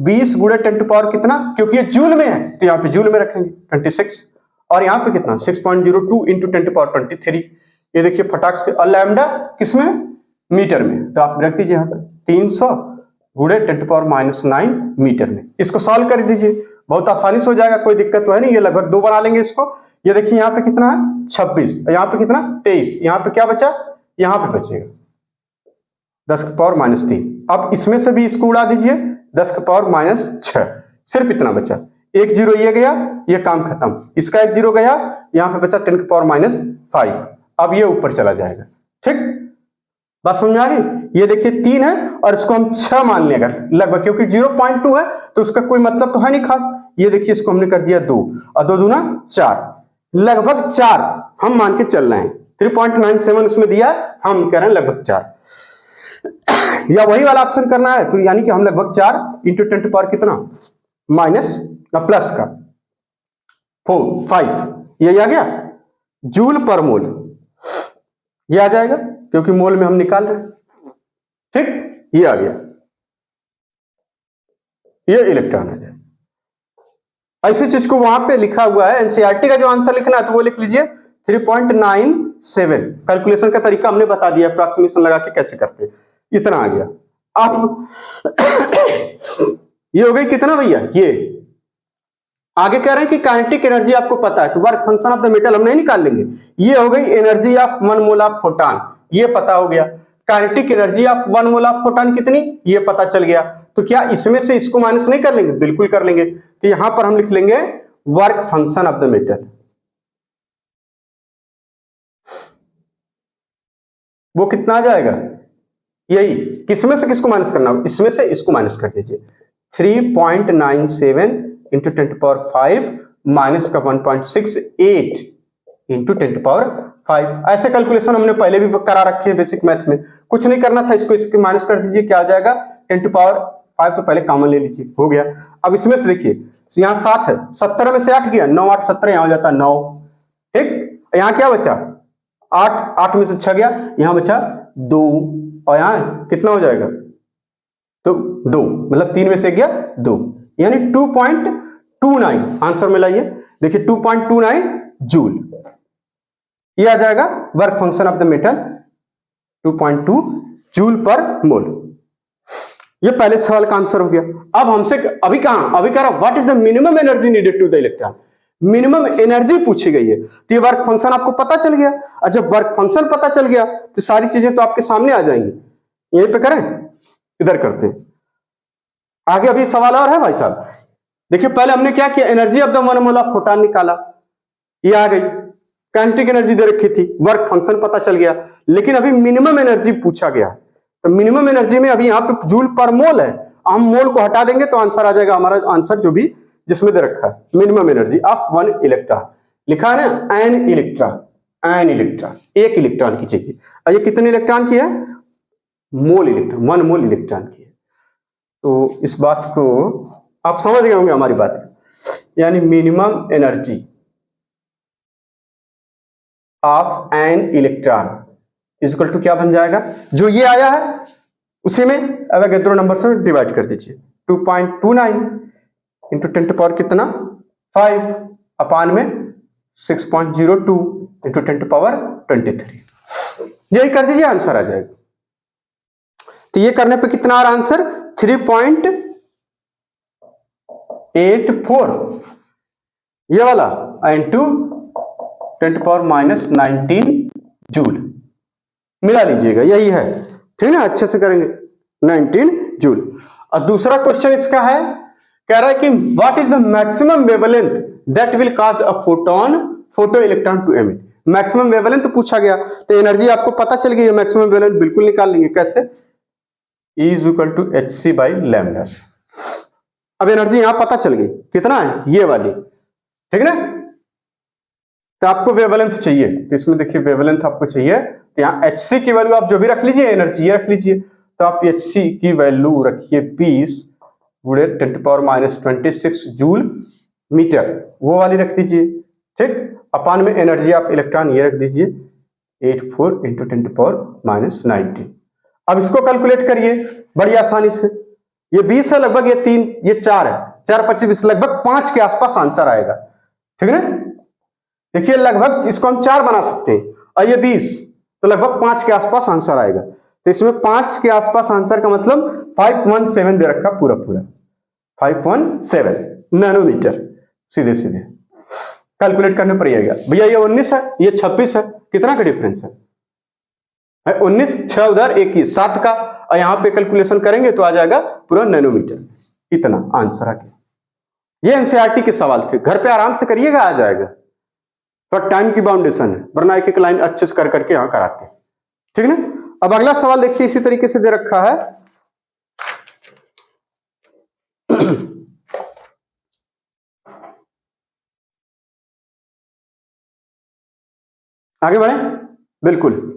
[SPEAKER 1] 20 गुणे 10⁻, कितना, क्योंकि ये जूल में है तो यहाँ पे जूल में रखेंगे 26, और यहाँ पे कितना 6.02 इंटू 10⁻23। ये देखिए फटाक से, और लैम्डा किसमें, मीटर में, तो आप रख दीजिए यहाँ पे 300 गुणे 10⁻⁹ मीटर में। इसको सॉल्व कर दीजिए, बहुत आसानी से हो जाएगा, कोई दिक्कत तो है नहीं, ये लगभग 2 बना लेंगे इसको। ये देखिए यहाँ पे कितना है 26, यहाँ पे कितना 23, यहाँ पे क्या बचा, यहाँ पे बचेगा 10⁻³ अब इसमें से भी इसको उड़ा दीजिए 10⁻⁻⁶, सिर्फ इतना बचा, 1 0 ये गया, ये काम खत्म, इसका 1 0 गया, यहाँ पे बचा 10⁻⁵। अब ये ऊपर चला जाएगा, ठीक, बात समझ में आ गई। ये देखिए 3 है और इसको हम 6 मान लें अगर लगभग, क्योंकि 0.2 है तो उसका कोई मतलब तो है नहीं खास। ये देखिए इसको हमने कर दिया 2 और 2 दूना 4, लगभग 4 हम मान के चल रहे हैं, 3.97 उसमें दिया, हम कह रहे हैं लगभग 4 या वही वाला ऑप्शन करना है, तो यानी कि हम लगभग 4 इंटू 10⁻, कितना माइनस प्लस का 5, ये आ गया जूल पर मोल, ये आ जाएगा क्योंकि मोल में हम निकाल रहे हैं, ठीक, ये आ गया, ये इलेक्ट्रॉन आ जाए। ऐसी चीज को वहां पे लिखा हुआ है, एनसीईआरटी का जो आंसर लिखना है तो वो लिख लीजिए 3.97। कैलकुलेशन का तरीका हमने बता दिया, अप्रॉक्सीमेशन लगा के कैसे करते हैं, इतना आ गया। आप ये हो गई कितना भैया, ये आगे कह रहे हैं कि काइनेटिक एनर्जी आपको पता है तो work function of the metal हम नहीं निकाल लेंगे। ये हो गई energy of 1 mole of photon, ये पता हो गया। Kinetic energy of 1 mole of photon कितनी, ये पता चल गया। तो क्या इसमें से इसको माइनस नहीं कर लेंगे, बिल्कुल कर लेंगे। तो यहां पर हम लिख लेंगे work function of the metal, वो कितना आ जाएगा, यही, किसमें से किसको माइनस करना, इसमें से इसको माइनस कर दीजिए, 3.97 इंटू 10⁵ माइनस का 1.68 इंटू 10⁵। ऐसे कैलकुलेशन हमने पहले भी करा रखी है बेसिक मैथ में, कुछ नहीं करना था, इसको इसके माइनस कर दीजिए, क्या आ जाएगा 10⁵, तो पहले कॉमन ले लीजिए, हो गया। अब इसमें से देखिए यहाँ 7 है, 70 में से 8 गया, 9 8 17, यहाँ हो जाता है 9, ठीक। यहाँ क्या बचा 8, 8 में से 6 गया, यहाँ बचा 2, और यहाँ कितना हो जाएगा, तो 2, मतलब 3 में से गया 2, यानी 2.29 आंसर में लाइए, देखिए 2.29 जूल, ये आ जाएगा work function of the metal 2.2 joule per mole. ये पहले सवाल का आंसर हो गया। अब हमसे अभी कह रहा what is the minimum energy needed to the electron, minimum energy पूछी गई है। तो ये वर्क फंक्शन आपको पता चल गया, और जब वर्क फंक्शन पता चल गया तो सारी चीजें तो आपके सामने आ जाएंगी। यहीं पे करें, इधर करते हैं आगे। अभी सवाल और है भाई साहब, देखिए पहले हमने क्या किया, energy of the one mole of photon निकाला, ये आ गई, काइनेटिक एनर्जी दे रखी थी, वर्क फंक्शन पता चल गया। लेकिन अभी मिनिमम एनर्जी पूछा गया, तो मिनिमम एनर्जी में अभी यहाँ पे जूल पर मोल है, हम मोल को हटा देंगे तो आंसर आ जाएगा हमारा आंसर जो भी जिसमें दे रखा है minimum energy of one electron, लिखा है ना एन इलेक्ट्रॉन, एन इलेक्ट्रॉन, एक इलेक्ट्रॉन की चाहिए। और ये कितने इलेक्ट्रॉन की है, मोल इलेक्ट्रॉन, वन मोल इलेक्ट्रॉन की है। तो इस बात को आप समझ गए होंगे हमारी बात, यानी minimum energy of an electron equal to क्या बन जाएगा, जो ये आया है उसी में अवोगाद्रो नंबर से डिवाइड कर दीजिए, 2.29 इंटू 10 टू पावर कितना 5 अपान में 6.02 इंटू 10 टू पावर 23, यही कर दीजिए आंसर आ जाएगा। तो ये करने पे कितना आ रहा आंसर 3.84 ये वाला इंटू 10 टू पावर -19 जूल, मिला लीजिएगा, यही है, ठीक है, अच्छे से करेंगे 19 जूल। और दूसरा क्वेश्चन इसका है, कह रहा है कि what is the maximum wavelength that will cause a photon photo electron to emit, maximum wavelength पूछा गया। तो एनर्जी आपको पता चल गई है, मैक्सिमम वेवलेंथ बिल्कुल निकाल लेंगे, कैसे, E is equal to hc by lambda. अब एनर्जी यहां पता चल गई कितना है, ये वाली, ठीक है ना। तो आपको वेवलेंथ चाहिए, तो इसमें देखिए वेवलेंथ आपको चाहिए, तो यहाँ hc की वैल्यू आप जो भी रख लीजिए, एनर्जी ये रख लीजिए। तो आप hc की वैल्यू रखिए 20 गुणे 10 टू पावर -26 जूल मीटर, वो वाली रख दीजिए, ठीक। अपान में एनर्जी आप इलेक्ट्रॉन ये रख दीजिए 84 इंटू 10 टू पावर -19। अब इसको कैलकुलेट करिए बड़ी आसानी से, ये 20 है लगभग, ये 3, ये 4 है, 4 25 20 लगभग 5 के आसपास आंसर आएगा, ठीक है ना। देखिए लगभग इसको हम 4 बना सकते हैं, और ये 20 तो लगभग 5 के आसपास आंसर आएगा। तो इसमें 5 के आसपास आंसर का मतलब 517 दे रखा, पूरा पूरा 517 नैनोमीटर, सीधे सीधे कैलकुलेट करने पर आएगा। भैया ये 19 है, ये 26 है, कितना का डिफरेंस है 19, 6 उधर 21, 7 का, और यहां पे कैलकुलेशन करेंगे तो आ जाएगा पूरा नैनोमीटर, इतना आंसर आ गया। ये एनसीईआरटी के सवाल थे, घर पे आराम से करिएगा, आ जाएगा, पर टाइम की बाउंडेशन है, वरना एक एक लाइन अच्छे से कर करके यहां कराते हैं, ठीक है ना। अब अगला सवाल देखिए, इसी तरीके से दे रखा है, आगे बढ़े, बिल्कुल।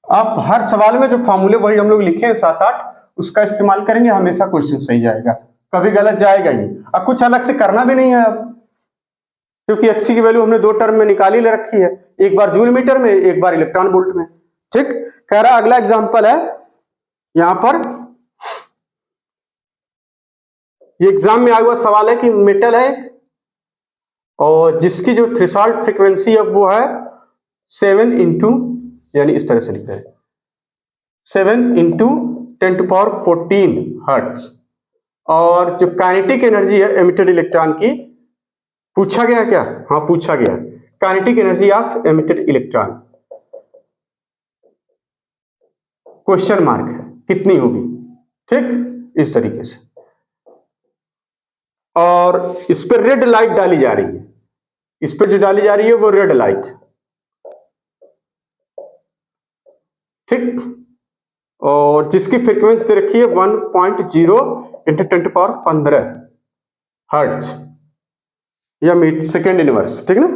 [SPEAKER 1] आप हर सवाल में जो फॉर्मूले वही हम लोग लिखे हैं 7-8, उसका इस्तेमाल करेंगे, हमेशा क्वेश्चन सही जाएगा, कभी गलत जाएगा ही। अब कुछ अलग से करना भी नहीं है अब, क्योंकि एचसी की वैल्यू हमने 2 टर्म में निकाली ले रखी है, एक बार जूल मीटर में, एक बार इलेक्ट्रॉन वोल्ट में, ठीक। कह रहा अगला एग्जांपल है, यहां पर ये एग्जाम में आया हुआ सवाल है कि मेटल है और जिसकी जो थ्रेशोल्ड फ्रीक्वेंसी है वो है 7 इंटू, यानी इस तरह से लिखा है 7 इंटू 10 टू पावर 14 हर्ट्ज, और जो काइनेटिक एनर्जी है एमिटेड इलेक्ट्रॉन की पूछा गया क्या, हाँ पूछा गया, kinetic energy of emitted electron question mark है, कितनी होगी, ठीक, इस तरीके से। और इस पर रेड लाइट डाली जा रही है, इस पर जो डाली जा रही है वो रेड लाइट, ठीक, और जिसकी फ्रीक्वेंसी दे रखी है 1.0 इंटू 10 टू पावर 15 हर्ट्ज या सेकेंड इनवर्स, ठीक ना।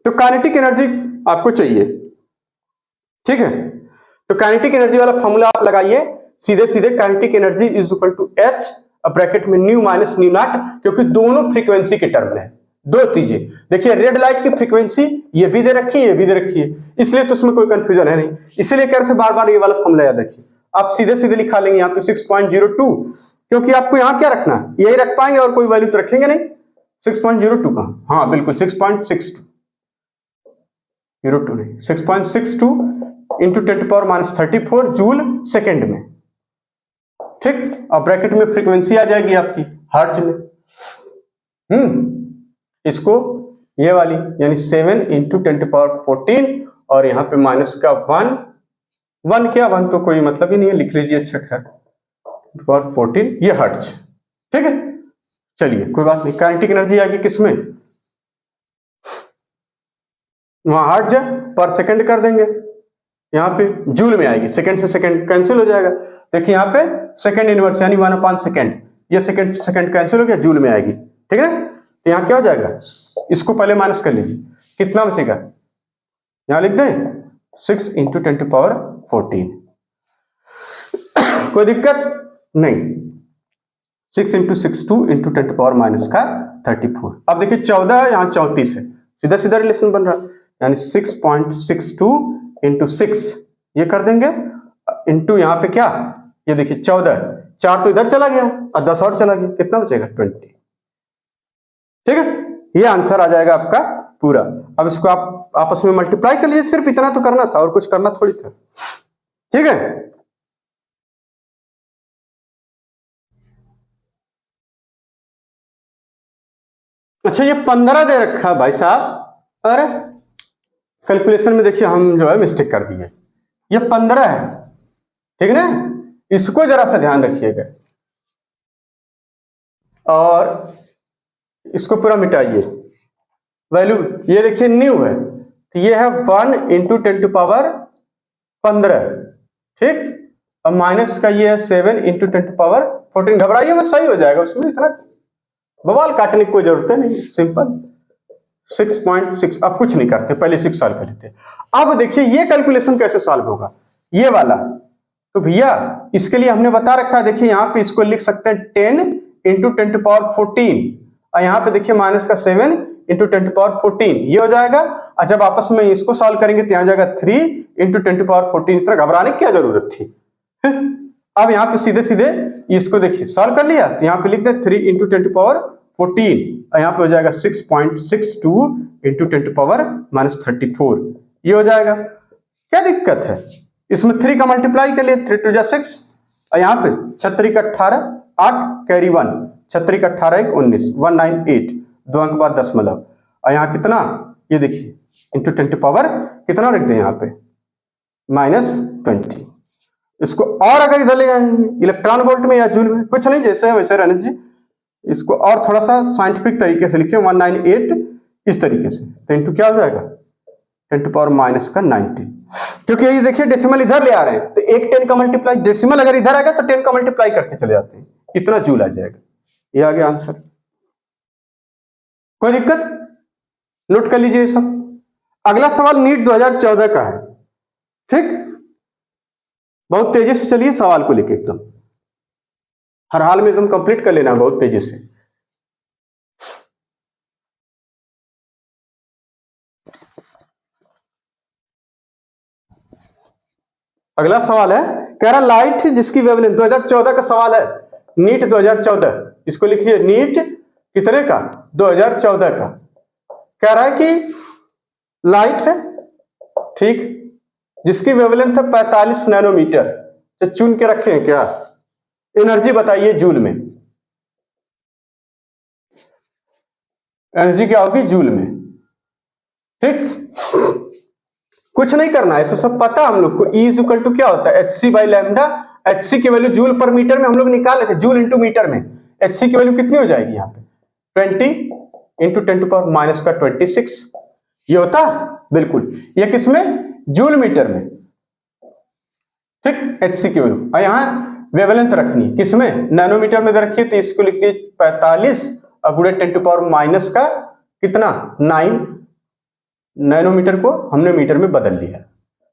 [SPEAKER 1] तो काइनेटिक एनर्जी आपको चाहिए, ठीक है। तो काइनेटिक एनर्जी वाला फॉर्मूला आप लगाइए, सीधे सीधे kinetic energy is equal to h अब ब्रैकेट में न्यू माइनस न्यू नॉट, क्योंकि दोनों फ्रीक्वेंसी के टर्म है। दो चीजें देखिए, रेड लाइट की फ्रीक्वेंसी ये भी दे रखी है, ये भी दे रखी है, इसलिए तो उसमें कोई कंफ्यूजन है नहीं। इसीलिए कह रहे थे बार बार ये वाला फॉर्मूला याद रखिए। आप सीधे सीधे लिखा लेंगे यहाँ पे 6.02, क्योंकि आपको यहाँ क्या रखना है, यही रख पाएंगे और कोई वैल्यू तो रखेंगे नहीं। 6.02 कहां, हाँ बिल्कुल 6.62 नहीं, 6.62 इंटू 10⁻34 जूल सेकेंड में, ठीक। और ब्रैकेट में फ्रीक्वेंसी आ जाएगी आपकी हर्ट्ज में। इसको ये वाली यानी 7 इंटू 10⁻14 और यहाँ पे माइनस का 1 क्या 1 तो कोई मतलब ही नहीं है, लिख लीजिए, अच्छा खैर 14 ये हर्ट्ज, ठीक है। चलिए कोई बात नहीं, काइनेटिक एनर्जी आ गई किसमें, वहां हर्ट्ज है, पर सेकंड कर देंगे, यहाँ पे जूल में आएगी, सेकंड से सेकंड कैंसिल हो जाएगा। देखिए यहाँ पे सेकंड इनवर्स यानी 1/सेकंड, ये सेकंड से सेकंड कैंसिल हो गया, जूल में आएगी, ठीक है। तो यहाँ क्या हो जाएगा, इसको पहले माइनस कर लीजिए, कितना बचेगा, यहाँ लिख दें 6 इंटू 10⁻14, कोई दिक्कत नहीं, 6 इंटू 62 इंटू 10⁻34। अब देखिए 14 है, यहाँ 34 है, सीधा सीधा रिलेशन बन रहा है, यानी 6.62 इंटू 6 ये कर देंगे, इंटू यहाँ पे क्या, ये देखिए 14, 4 तो इधर चला गया और 10 और चला गया, कितना बचेगा 20, ठीक है। ये आंसर आ जाएगा आपका पूरा। अब इसको आप आपस में मल्टीप्लाई कर लीजिए, सिर्फ इतना तो करना था और कुछ करना थोड़ी था, ठीक है। अच्छा ये 15 दे रखा भाई साहब, अरे कैलकुलेशन में देखिए हम जो है मिस्टेक कर दिए, ये 15 है, ठीक है ना, इसको जरा सा ध्यान रखिएगा और इसको पूरा मिटाइए, वैल्यू ये देखिए न्यू है, तो ये है 1 इंटू 10⁻15, ठीक, और माइनस का ये है 7 इंटू 10⁻14, घबराइए मत, सही हो जाएगा, उसमें इतना बवाल काटने की कोई जरूरत है नहीं, सिंपल 6.6, अब कुछ नहीं करते, पहले 6 सॉल्व कर लेते। अब देखिए ये कैलकुलेशन कैसे सॉल्व होगा, ये वाला, तो भैया इसके लिए हमने बता रखा है, देखिए यहाँ पे इसको लिख सकते हैं 10 इंटू 10⁻14 और यहाँ पे देखिए माइनस का 7 इंटू 10⁻14, ये हो जाएगा। और जब आपस में इसको सॉल्व करेंगे तो यहाँ जाएगा 3 इंटू 10⁻14, इतना घबराने की क्या जरूरत थी। अब यहाँ पे सीधे सीधे इसको देखिए सॉल्व कर लिया, तो यहाँ पे लिख दे 3 इंटू 10⁻14 और यहाँ पे हो जाएगा 6.62 इंटू 10⁻34, ये हो जाएगा। क्या दिक्कत है, इसमें 3 का मल्टीप्लाई कर लिए, 3 2 जा 6 और यहाँ पे 36 का 18, 8 कैरी 1, 36 का 18 1 19, 198, 2 अंक बाद दशमलव, और यहाँ कितना, ये देखिए इंटू 10⁻, कितना लिख दें यहाँ पे -20। इसको और अगर इधर ले जाएंगे इलेक्ट्रॉन वोल्ट में या जूल में, कुछ नहीं, जैसे है वैसे रहने दीजिए, इसको और थोड़ा सा साइंटिफिक तरीके से लिखिए 198 इस तरीके से, तो इंटू क्या हो जाएगा 10⁻−90, क्योंकि ये देखिए डेसिमल इधर ले आ रहे हैं, तो एक 10 का मल्टीप्लाई, डेसिमल अगर इधर आएगा तो 10 का मल्टीप्लाई करके चले जाते हैं, इतना जूल आ जाएगा। ये आ गया आंसर, कोई दिक्कत, नोट कर लीजिए सब। अगला सवाल नीट 2014 का है, ठीक, बहुत तेजी से चलिए सवाल को लेके, एकदम हर हाल में एकदम कंप्लीट कर लेना बहुत तेजी से। अगला सवाल है, कह रहा लाइट जिसकी वेवलेंथ 2014 का सवाल है, नीट 2014, इसको लिखिए नीट कितने का 2014 का, कह रहा है कि लाइट है, ठीक, जिसकी वेवलेंथ है 45 नैनोमीटर, तो चुन के रखे हैं क्या, एनर्जी बताइए जूल में, एनर्जी क्या होगी जूल में, ठीक। कुछ नहीं करना है, तो सब पता हम लोग को, E इक्वल टू क्या होता है hc/λ, hc की वैल्यू जूल पर मीटर में हम लोग निकाले थे, जूल इंटू मीटर में, hc की वैल्यू कितनी हो जाएगी यहाँ पे 20 इंटू 10⁻26, ये होता बिल्कुल, ये किसमें जूल मीटर में, ठीक, hc की वैल्यू, और यहाँ वेवलेंथ रखनी है किसमें नैनोमीटर में रखिए, तो इसको लिखिए 45 और गुणे 10⁻- का कितना 9 नैनोमीटर को हमने मीटर में बदल लिया,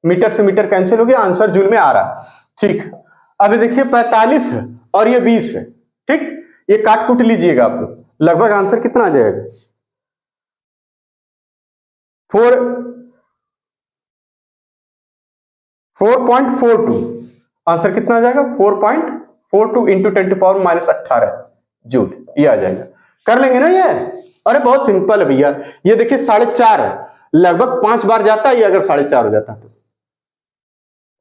[SPEAKER 1] मीटर से मीटर कैंसिल हो गया, आंसर जूल में आ रहा, ठीक। अब देखिए 45 है और ये 20 है, ठीक, ये काट कुट लीजिएगा आप लोग, लगभग आंसर कितना आ जाएगा? 4.42 आंसर कितना आ जाएगा? 4.42 इंटू 10⁻⁻18 जूल, ये आ जाएगा। कर लेंगे ना ये? अरे बहुत सिंपल है भैया। ये देखिए 4.5 है, लगभग 5 बार जाता है ये, अगर 4.5 हो जाता तो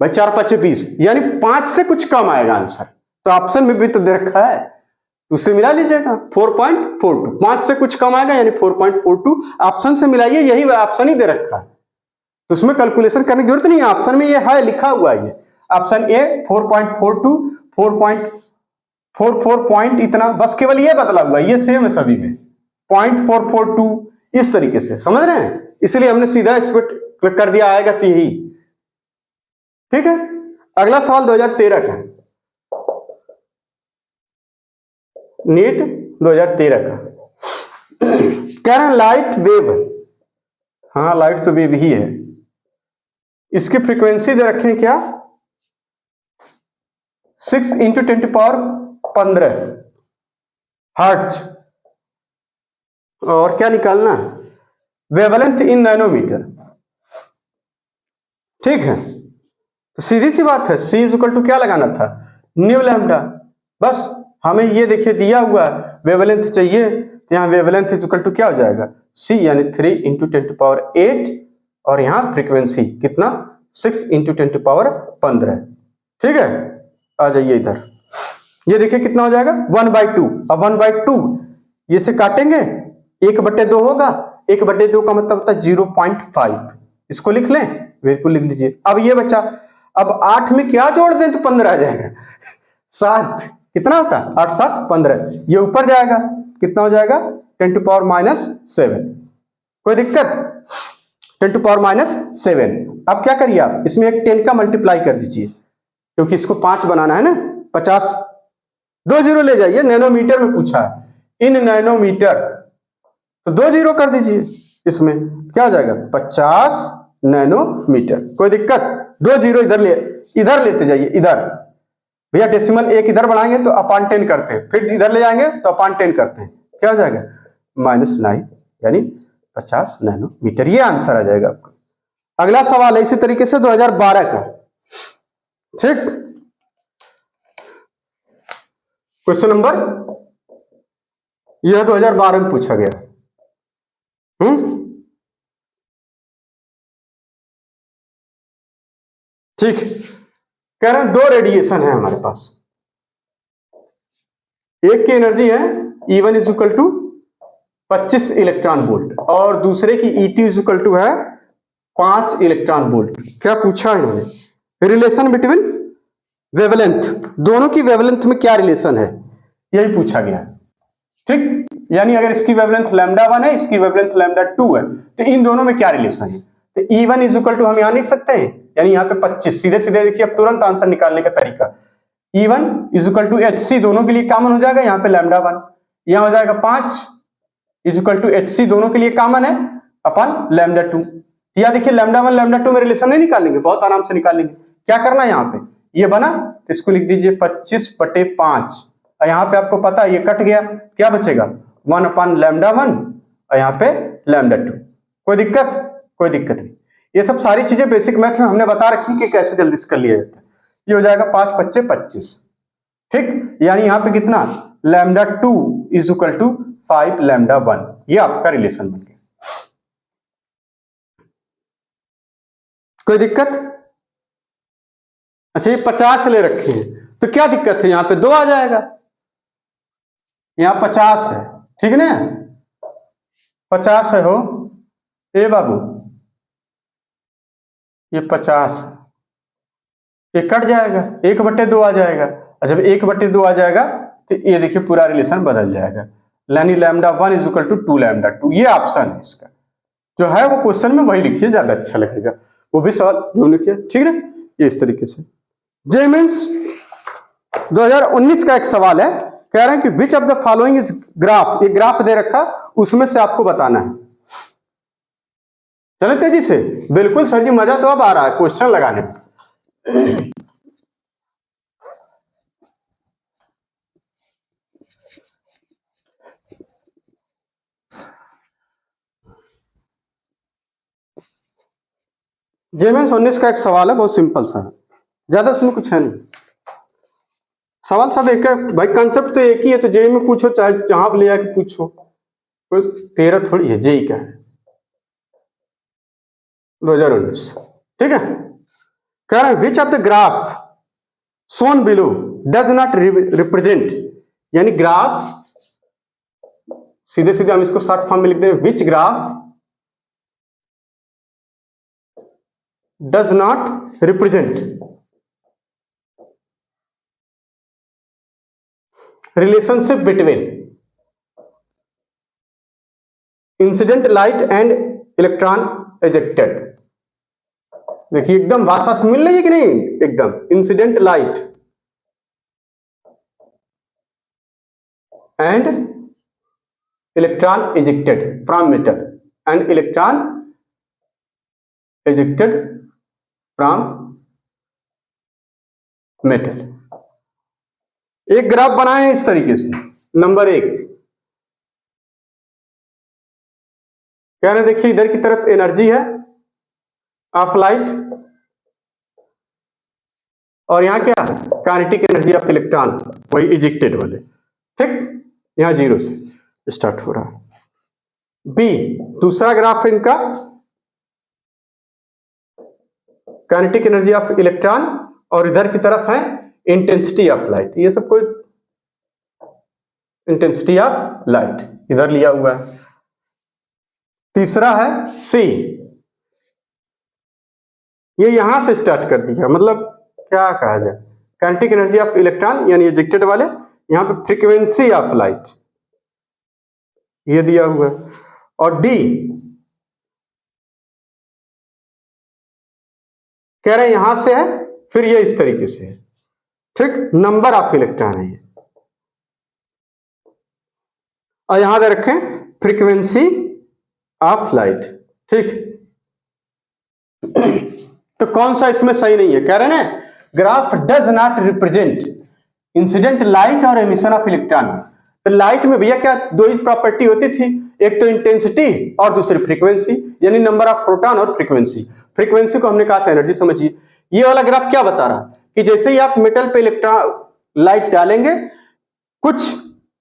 [SPEAKER 1] भाई 4 5 20, यानी 5 से कुछ कम आएगा आंसर। तो ऑप्शन में भी तो दे रखा है, उससे मिला लीजिएगा। 4.42 5 से कुछ कम आएगा, यानी 4.42 ऑप्शन से मिलाइए, यही ऑप्शन ही दे रखा है, तो उसमें कैलकुलेशन करने की जरूरत नहीं है, ऑप्शन में ये है, लिखा हुआ है। ये ऑप्शन ए 4.42 4.44 पॉइंट इतना, बस केवल ये बदला हुआ है, ये सेम है सभी में, 0.442 इस तरीके से, समझ रहे हैं? इसलिए हमने सीधा इस पर क्लिक कर दिया, आएगा तो यही। ठीक है, अगला सवाल 2013 का, नीट 2013 का। कह रहे हैं लाइट वेव, हाँ लाइट तो वेव ही है, इसकी फ्रीक्वेंसी दे रखे हैं क्या? 6 इंटू 10⁻15 हर्ट्ज, और क्या निकालना? Wavelength in nanometre. ठीक है, तो सीधी सी बात है, C इक्वल टू क्या लगाना था? New lambda. बस हमें ये देखिए दिया हुआ वेवलेंथ चाहिए, तो यहाँ वेवलेंथ इक्वल टू क्या हो जाएगा? C, यानी 3 इंटू 10⁸, और यहाँ फ्रीक्वेंसी कितना? 6 इंटू 10⁻15। ठीक है, आ जाइए इधर, ये देखिए कितना हो जाएगा? 1/2। अब 1/2 ये से काटेंगे, 1/2 होगा, 1/2 का मतलब होता है 0.5, इसको लिख लें, बिल्कुल लिख लीजिए। अब ये बचा, अब 8 में क्या जोड़ दें तो 15 आ जाएगा, 7 कितना होता है? 8 7 15, ये ऊपर जाएगा, कितना हो जाएगा? 10⁻⁷। कोई दिक्कत? 10⁻⁷। अब क्या करिए आप, इसमें एक 10 का मल्टीप्लाई कर दीजिए, क्योंकि इसको 5 बनाना है ना, 50, 2 जीरो ले जाइए, नैनोमीटर में पूछा है, इन नैनोमीटर, तो 2 जीरो कर दीजिए, इसमें क्या हो जाएगा? 50 नैनोमीटर। कोई दिक्कत? 2 जीरो इधर लेते जाइए, इधर भैया डेसिमल 1 इधर बढ़ाएंगे तो अपान 10 करते हैं, फिर इधर ले जाएंगे तो अपान 10 करते हैं, क्या हो जाएगा? -9, यानी 50 नैनोमीटर, ये आंसर आ जाएगा आपका। अगला सवाल है इसी तरीके से 2012 का। ठीक, क्वेश्चन नंबर यह 2012 में पूछा गया। ठीक, कह रहे हैं 2 रेडिएशन है हमारे पास, एक की एनर्जी है E1 is equal to 25 electron volt, और दूसरे की E2 इज इक्वल टू है 5 इलेक्ट्रॉन वोल्ट। क्या पूछा इन्होंने? रिलेशन बिटवीन वेवलेंथ, दोनों की वेवलेंथ में क्या रिलेशन है, यही पूछा गया है। ठीक, यानी अगर इसकी वेवलेंथ λ1 है, इसकी वेवलेंथ λ2 है, तो इन दोनों में क्या रिलेशन है? तो E1 इज इक्वल टू हम यहां लिख सकते हैं, यानी यहाँ पे 25, सीधे सीधे देखिए, अब तुरंत आंसर निकालने का तरीका, E1 is equal to HC, दोनों के लिए कॉमन हो जाएगा, यहाँ पे λ1, यहाँ हो जाएगा 5 इज इक्वल टू HC, दोनों के लिए कॉमन है, अपन λ2। या देखिए λ1 λ2 में रिलेशन नहीं निकालेंगे, बहुत आराम से निकाल लेंगे। क्या करना है, यहाँ पे ये बना तो इसको लिख दीजिए 25/5, और यहाँ पे आपको पता है ये कट गया, क्या बचेगा? 1/λ1, और यहाँ पे λ2। कोई दिक्कत? कोई दिक्कत नहीं। ये सब सारी चीजें बेसिक मैथ में हमने बता रखी कि कैसे जल्दी से कर लिया जाता है। ये हो जाएगा 5 5 25। ठीक, यानी यहाँ पे कितना? λ2 इज इक्वल टू 5 λ1, ये आपका रिलेशन बन गया। कोई दिक्कत? अच्छा, ये 50 ले रखे हैं, तो क्या दिक्कत है? यहाँ पे 2 आ जाएगा, यहाँ 50 है, ठीक है ना? 50 है हो ए बाबू, ये 50, ये कट जाएगा, 1/2 आ जाएगा, और जब 1/2 आ जाएगा तो ये देखिए पूरा रिलेशन बदल जाएगा, यानी λ1 इज इक्वल टू 2 λ2। ये ऑप्शन है इसका, जो है वो क्वेश्चन में वही लिखिए, ज्यादा अच्छा लगेगा, वो भी सवाल जो लिखिए, ठीक है? ये इस तरीके से। जेमेंस 2019 का एक सवाल है, कह रहे हैं कि विच of the following is graph, ये ग्राफ दे रखा, उसमें से आपको बताना है। चलो तेजी से, बिल्कुल सर जी, मजा तो अब आ रहा है क्वेश्चन लगाने में। जेमेंस 19 का एक सवाल है, बहुत सिंपल सा है, ज्यादा उसमें कुछ है नहीं। सवाल सब एक है भाई, कंसेप्ट तो एक ही है, तो जेई में पूछो चाहे जहां ले आके पूछो, कोई तेरह थोड़ी है। जेई का है 2019, ठीक है। कह रहे हैं which of the graph shown below does not represent, यानी ग्राफ सीधे सीधे हम इसको शॉर्ट फॉर्म में लिखते हैं, which graph does not represent relationship between incident light and electron ejected. देखिए एकदम भाषा से मिल रही है कि नहीं, एकदम। Incident light and electron ejected from metal, and electron ejected from metal. एक ग्राफ बनाए हैं इस तरीके से। नंबर 1 कह रहे देखिए इधर की तरफ एनर्जी है ऑफ लाइट, और यहां क्या काइनेटिक एनर्जी ऑफ इलेक्ट्रॉन, वही इजेक्टेड वाले, ठीक। यहां 0 से स्टार्ट हो रहा है। बी दूसरा ग्राफ है इनका, काइनेटिक एनर्जी ऑफ इलेक्ट्रॉन, और इधर की तरफ है इंटेंसिटी ऑफ लाइट। ये सब कोई इंटेंसिटी ऑफ लाइट इधर लिया हुआ है। तीसरा है सी, ये यहां से स्टार्ट कर दिया, मतलब क्या कहा जाए, काइनेटिक एनर्जी ऑफ इलेक्ट्रॉन यानी इजेक्टेड वाले, यहां पे फ्रीक्वेंसी ऑफ लाइट ये दिया हुआ है। और डी कह रहे हैं यहां से है, फिर ये इस तरीके से है, ठीक। नंबर ऑफ इलेक्ट्रॉन है ये, और यहां दे रखें फ्रीक्वेंसी ऑफ लाइट, ठीक। तो कौन सा इसमें सही नहीं है, कह रहे हैं ना graph does not represent incident light और एमिशन ऑफ इलेक्ट्रॉन। तो लाइट में भैया क्या दो ही प्रॉपर्टी होती थी, एक तो इंटेंसिटी और दूसरी फ्रीक्वेंसी, यानी नंबर ऑफ प्रोटॉन और फ्रीक्वेंसी। फ्रीक्वेंसी को हमने कहा था एनर्जी, समझिए। ये वाला ग्राफ क्या बता रहा कि जैसे ही आप मेटल पे इलेक्ट्रॉन लाइट डालेंगे, कुछ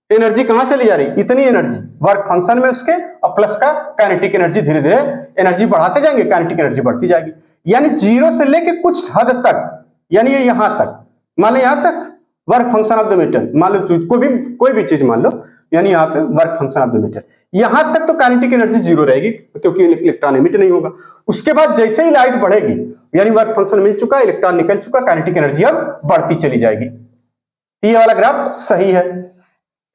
[SPEAKER 1] एनर्जी कहां चली जा रही, इतनी एनर्जी वर्क फंक्शन में उसके, और प्लस का काइनेटिक एनर्जी, धीरे धीरे एनर्जी बढ़ाते जाएंगे, काइनेटिक एनर्जी बढ़ती जाएगी। यानी 0 से लेके कुछ हद तक, यानी ये यहां तक, मान लो यहां तक work function of the metal, मान लो कोई भी चीज मान लो, यानी यहाँ पे work function of the metal, यहां तक तो काइनेटिक एनर्जी 0 रहेगी क्योंकि इलेक्ट्रॉन एमिट नहीं होगा। उसके बाद जैसे ही लाइट बढ़ेगी, यानी वर्क फंक्शन मिल चुका, इलेक्ट्रॉन निकल चुका, काइनेटिक एनर्जी अब बढ़ती चली जाएगी। ये वाला ग्राफ सही है।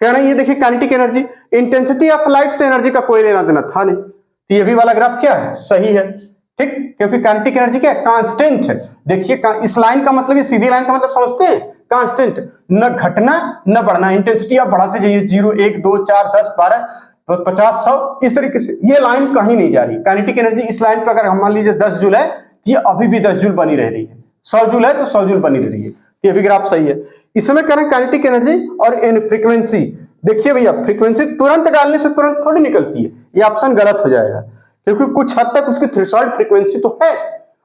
[SPEAKER 1] कह रहे हैं ये देखिए kinetic energy, intensity of light से एनर्जी का कोई लेना देना था नहीं, तो ये भी वाला ग्राफ क्या है, सही है, ठीक। क्योंकि काइनेटिक एनर्जी क्या है, कांस्टेंट है। देखिए इस लाइन का मतलब, ये सीधी लाइन का मतलब समझते हैं, कांस्टेंट, न घटना न बढ़ना। इंटेंसिटी आप बढ़ाते जाइए, 0 1 2 4 10 12 50 100 इस तरीके से, ये लाइन कहीं नहीं जा रही। काइनेटिक एनर्जी इस लाइन पर अगर हम मान लीजिए 10 जूल है, ये अभी भी 10 जूल बनी रह रही है, 100 जूल है तो 100 जूल बनी रह रही है। ये भी ग्राफ सही है। इसमें करें काइनेटिक एनर्जी और फ्रीक्वेंसी, देखिए भैया फ्रीक्वेंसी तुरंत डालने से तुरंत थोड़ी निकलती है, ये ऑप्शन गलत हो जाएगा, क्योंकि कुछ हद तक उसकी थ्रेशोल्ड फ्रीक्वेंसी तो है,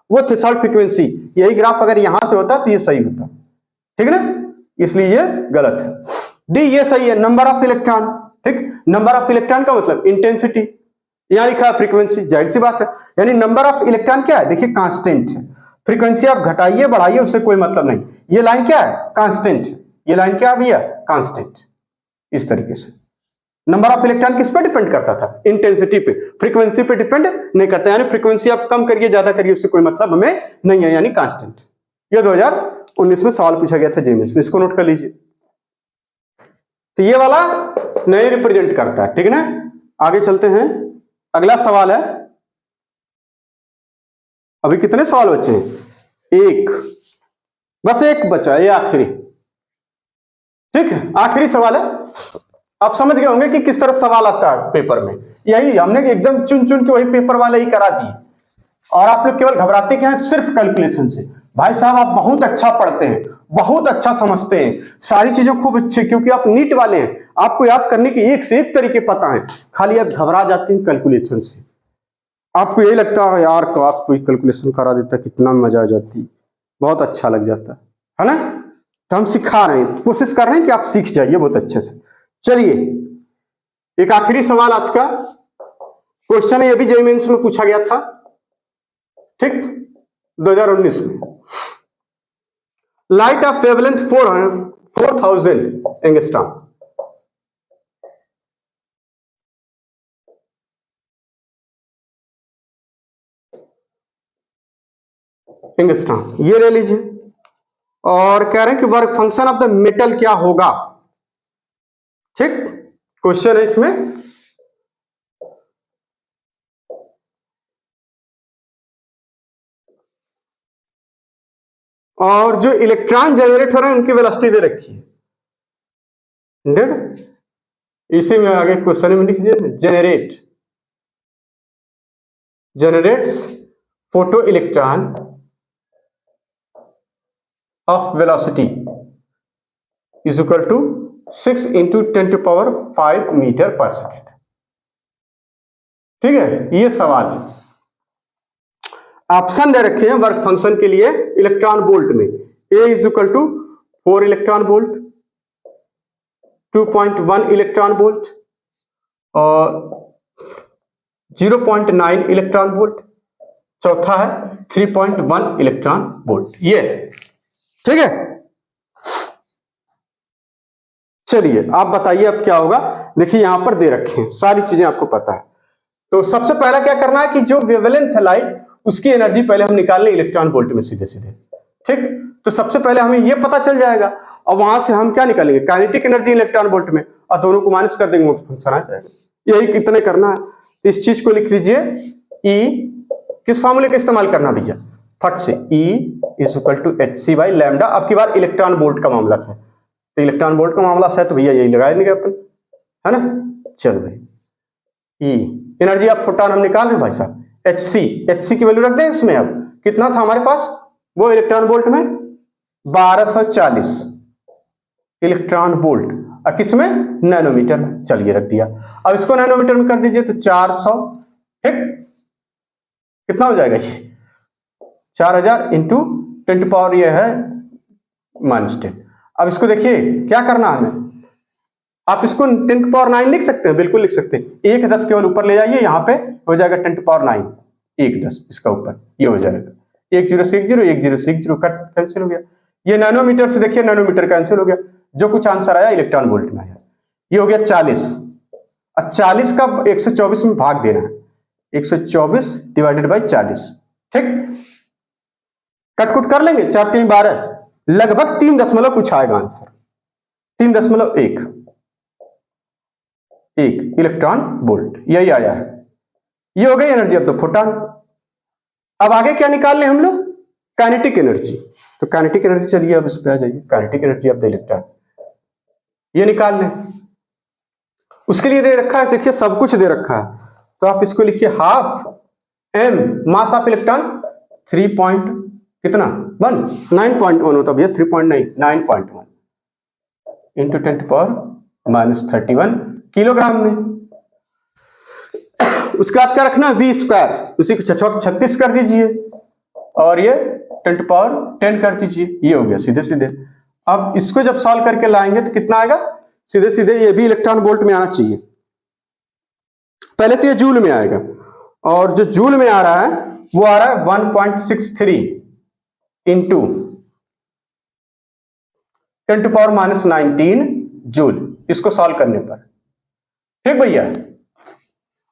[SPEAKER 1] वो थ्रेशोल्ड फ्रीक्वेंसी, यही ग्राफ अगर यहां से होता तो ये सही होता, ठीक है ना, इसलिए ये गलत है। डी ये सही है, नंबर ऑफ इलेक्ट्रॉन, ठीक। नंबर ऑफ इलेक्ट्रॉन का मतलब इंटेंसिटी, यहां लिखा है फ्रीक्वेंसी, जाहिर सी बात है, यानी नंबर ऑफ इलेक्ट्रॉन क्या है, देखिए कांस्टेंट है। फ्रीक्वेंसी आप घटाइए बढ़ाइए उससे कोई मतलब नहीं, ये लाइन क्या है, कांस्टेंट है। ये लाइन क्या है भैया, कांस्टेंट। इस तरीके से नंबर ऑफ इलेक्ट्रॉन किस पे डिपेंड करता था, इंटेंसिटी पे, फ्रीक्वेंसी पे डिपेंड नहीं करता, यानी फ्रीक्वेंसी आप कम करिए ज्यादा करिए उससे कोई मतलब हमें नहीं है, यानी कांस्टेंट। ये 2019 में सवाल पूछा गया था जेमेंस में, इसको नोट कर लीजिए। तो ये वाला नहीं रिप्रेजेंट करता है, ठीक है ना। आगे चलते हैं, अगला सवाल है, अभी कितने सवाल बचे हैं, एक, बस एक बचा, ये आखिरी, ठीक है, आखिरी सवाल है। आप समझ गए होंगे कि किस तरह सवाल आता है पेपर में, यही हमने एकदम चुन चुन के वही पेपर वाले ही करा दिए, और आप लोग केवल घबराते क्या हैं, सिर्फ कैलकुलेशन से। भाई साहब आप बहुत अच्छा पढ़ते हैं, बहुत अच्छा समझते हैं, सारी चीजें खूब अच्छी, क्योंकि आप नीट वाले हैं, आपको याद करने के एक से एक तरीके पता है, खाली आप घबरा जाते हैं कैलकुलेशन से। आपको यही लगता है यार काश कोई कैलकुलेशन करा देता, कितना मजा आ जाती, बहुत अच्छा लग जाता है ना। तो हम सिखा रहे हैं, कोशिश कर रहे हैं कि आप सीख जाइए बहुत अच्छे से। चलिए एक आखिरी सवाल आज का क्वेश्चन है, ये भी जेईई मेंस में पूछा गया था, ठीक, 2019 में। Light of wavelength 4000 angstrom, angstrom ये ले लीजिए, और कह रहे हैं कि work function of the metal क्या होगा, ठीक, क्वेश्चन है इसमें। और जो इलेक्ट्रॉन जनरेट हो रहे हैं उनकी वेलोसिटी दे रखी है 100। इसी में आगे क्वेश्चन में लिख दीजिए, generates photo electron of velocity is equal to 6 into 10 to power 5 metre per second. ठीक है, ये सवाल ऑप्शन दे रखे हैं वर्क फंक्शन के लिए इलेक्ट्रॉन वोल्ट में। A is equal to 4 electron volt, 2.1 electron volt और 0.9 इलेक्ट्रॉन वोल्ट, चौथा है 3.1 इलेक्ट्रॉन वोल्ट, ये ठीक है। चलिए आप बताइए अब क्या होगा। देखिए यहां पर दे रखे हैं सारी चीजें, आपको पता है। तो सबसे पहला क्या करना है कि जो वेवलेंथ है लाइट, उसकी एनर्जी पहले हम निकाल लें इलेक्ट्रॉन वोल्ट में सीधे सीधे, ठीक। तो सबसे पहले हमें यह पता चल जाएगा, और वहां से हम क्या निकालेंगे, काइनेटिक एनर्जी इलेक्ट्रॉन वोल्ट में, और दोनों को माइनस कर देंगे, फंक्शन आ जाएगा। यही कितने करना है, तो इस चीज को लिख लीजिए, ई किस फॉर्मूले का इस्तेमाल करना भैया, फट से, E is equal to HC by lambda. अब की बार इलेक्ट्रॉन वोल्ट का मामला से, तो इलेक्ट्रॉन वोल्ट का मामला से तो भैया यही लगाएंगे अपन, है ना। चलो भाई, E एनर्जी ऑफ फोटोन हम निकाल रहे भाई साहब, HC की वैल्यू रख दें उसमें। अब कितना था हमारे पास, वो इलेक्ट्रॉन वोल्ट में 1240 इलेक्ट्रॉन वोल्ट, और किसमें, नैनोमीटर में। चलिए रख दिया। अब इसको नैनोमीटर में कर दीजिए तो 400, ठीक, कितना हो जाएगा ये, 4000 इंटू 10 पावर ये है -10। अब इसको देखिए क्या करना है हमें, आप इसको 10 पावर 9 लिख सकते हैं, बिल्कुल लिख सकते हैं। 1 10 केवल ऊपर ले जाइए, यहां पे हो जाएगा 10 पावर 9, 1 10 इसका ऊपर ये हो जाएगा 1 0 से 1 0, 1 0 से 1 0 कट कैंसिल हो गया। ये नैनोमीटर से देखिए, नैनोमीटर कैंसिल हो गया, जो कुछ आंसर आया इलेक्ट्रॉन वोल्ट में आया। ये हो गया 40, और 40 का 124 में भाग देना है, 124 डिवाइडेड बाई 40, ठीक। कटकुट कर लेंगे, 4 3 12, लगभग 3 दशमलव कुछ आएगा आंसर, 3.1 इलेक्ट्रॉन वोल्ट, यही आया है। ये हो गई एनर्जी ऑफ द फोटोन। अब आगे क्या निकाल लें हम लोग, काइनेटिक एनर्जी। तो काइनेटिक एनर्जी, चलिए अब इस पे आ जाइए, kinetic energy of the electron ये निकाल लें। उसके लिए दे रखा है, देखिए सब कुछ दे रखा है, तो आप इसको लिखिए half m mass of electron 3 point कितना 1 9.1 होता भैया, 3.9 9.1 इंटू 10 पावर -31 किलोग्राम में। उसके बाद क्या रखना, v स्क्वायर, उसी को 36 कर दीजिए, और ये 10 पावर 10 कर दीजिए, ये हो गया सीधे सीधे। अब इसको जब सॉल्व करके लाएंगे तो कितना आएगा, सीधे सीधे ये भी इलेक्ट्रॉन वोल्ट में आना चाहिए। पहले तो ये जूल में आएगा, और जो जूल में आ रहा है वो आ रहा है 1.63 इंटू 10 पावर -19 जूल, इसको सॉल्व करने पर, ठीक भैया।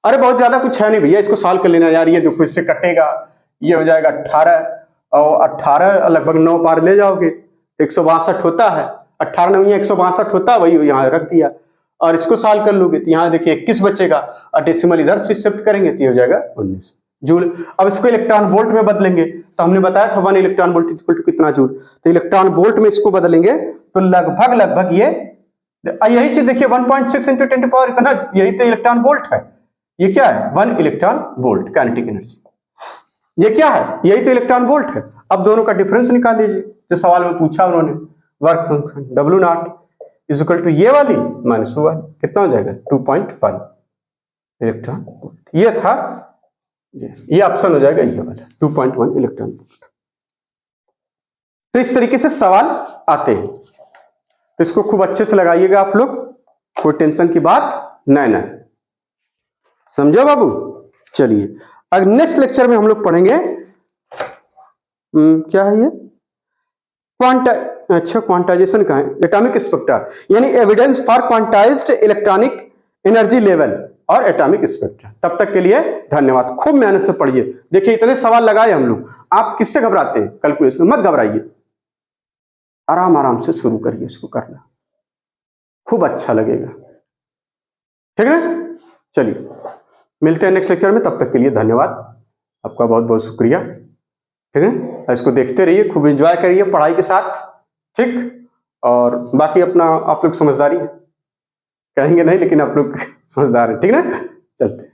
[SPEAKER 1] अरे बहुत ज्यादा कुछ है नहीं भैया, इसको सॉल्व कर लेना यार, ये देखो इससे कटेगा, ये हो जाएगा 18, और 18 लगभग 9 पार ले जाओगे, 162 होता है, 18 9 162 होता है, वही यहाँ रख दिया। और इसको सॉल्व कर लोगे तो यहाँ देखिए 21 बचेगा, और डेसिमल इधर से शिफ्ट करेंगे तो ये हो जाएगा 19 जूल। अब इसको इलेक्ट्रॉन वोल्ट में बदलेंगे, तो हमने बताया था 1 इलेक्ट्रॉन वोल्ट इक्वल टू कितना जूल, तो इलेक्ट्रॉन वोल्ट में इसको बदलेंगे तो लगभग ये यही चीज देखिए, 1.6 इंटू 10 पावर इतना, यही तो इलेक्ट्रॉन वोल्ट है। ये क्या है, 1 इलेक्ट्रॉन वोल्ट काइनेटिक एनर्जी, ये क्या है, यही तो इलेक्ट्रॉन वोल्ट है। अब दोनों का डिफरेंस निकाल लीजिए, जो सवाल में पूछा उन्होंने, work function W0 is equal to ये वाली माइनस वो वाली, कितना हो जाएगा 2.1 इलेक्ट्रॉन वोल्ट। ये था ये ऑप्शन हो जाएगा, ये वाला 2.1 इलेक्ट्रॉन वोल्ट। तो इस तरीके से सवाल आते हैं, तो इसको खूब अच्छे से लगाइएगा आप लोग, कोई टेंशन की बात नहीं, समझो बाबू। चलिए अब नेक्स्ट लेक्चर में हम लोग पढ़ेंगे क्या है ये, क्वांटाइजेशन का है, एटॉमिक स्पेक्ट्रा, यानी evidence for quantized electronic energy level और एटॉमिक स्पेक्ट्रा। तब तक के लिए धन्यवाद, खूब मेहनत से पढ़िए। देखिए इतने सवाल लगाए हम लोग, आप किससे घबराते हैं, कैलकुलेशन मत घबराइए, आराम आराम से शुरू करिए इसको करना, खूब अच्छा लगेगा, ठीक है ना। चलिए मिलते हैं नेक्स्ट लेक्चर में, तब तक के लिए धन्यवाद, आपका बहुत बहुत शुक्रिया, ठीक है। इसको देखते रहिए, खूब एंजॉय करिए पढ़ाई के साथ, ठीक। और बाकी अपना आप लोग समझदारी है, कहेंगे नहीं लेकिन आप लोग समझदार हैं, ठीक ना। चलते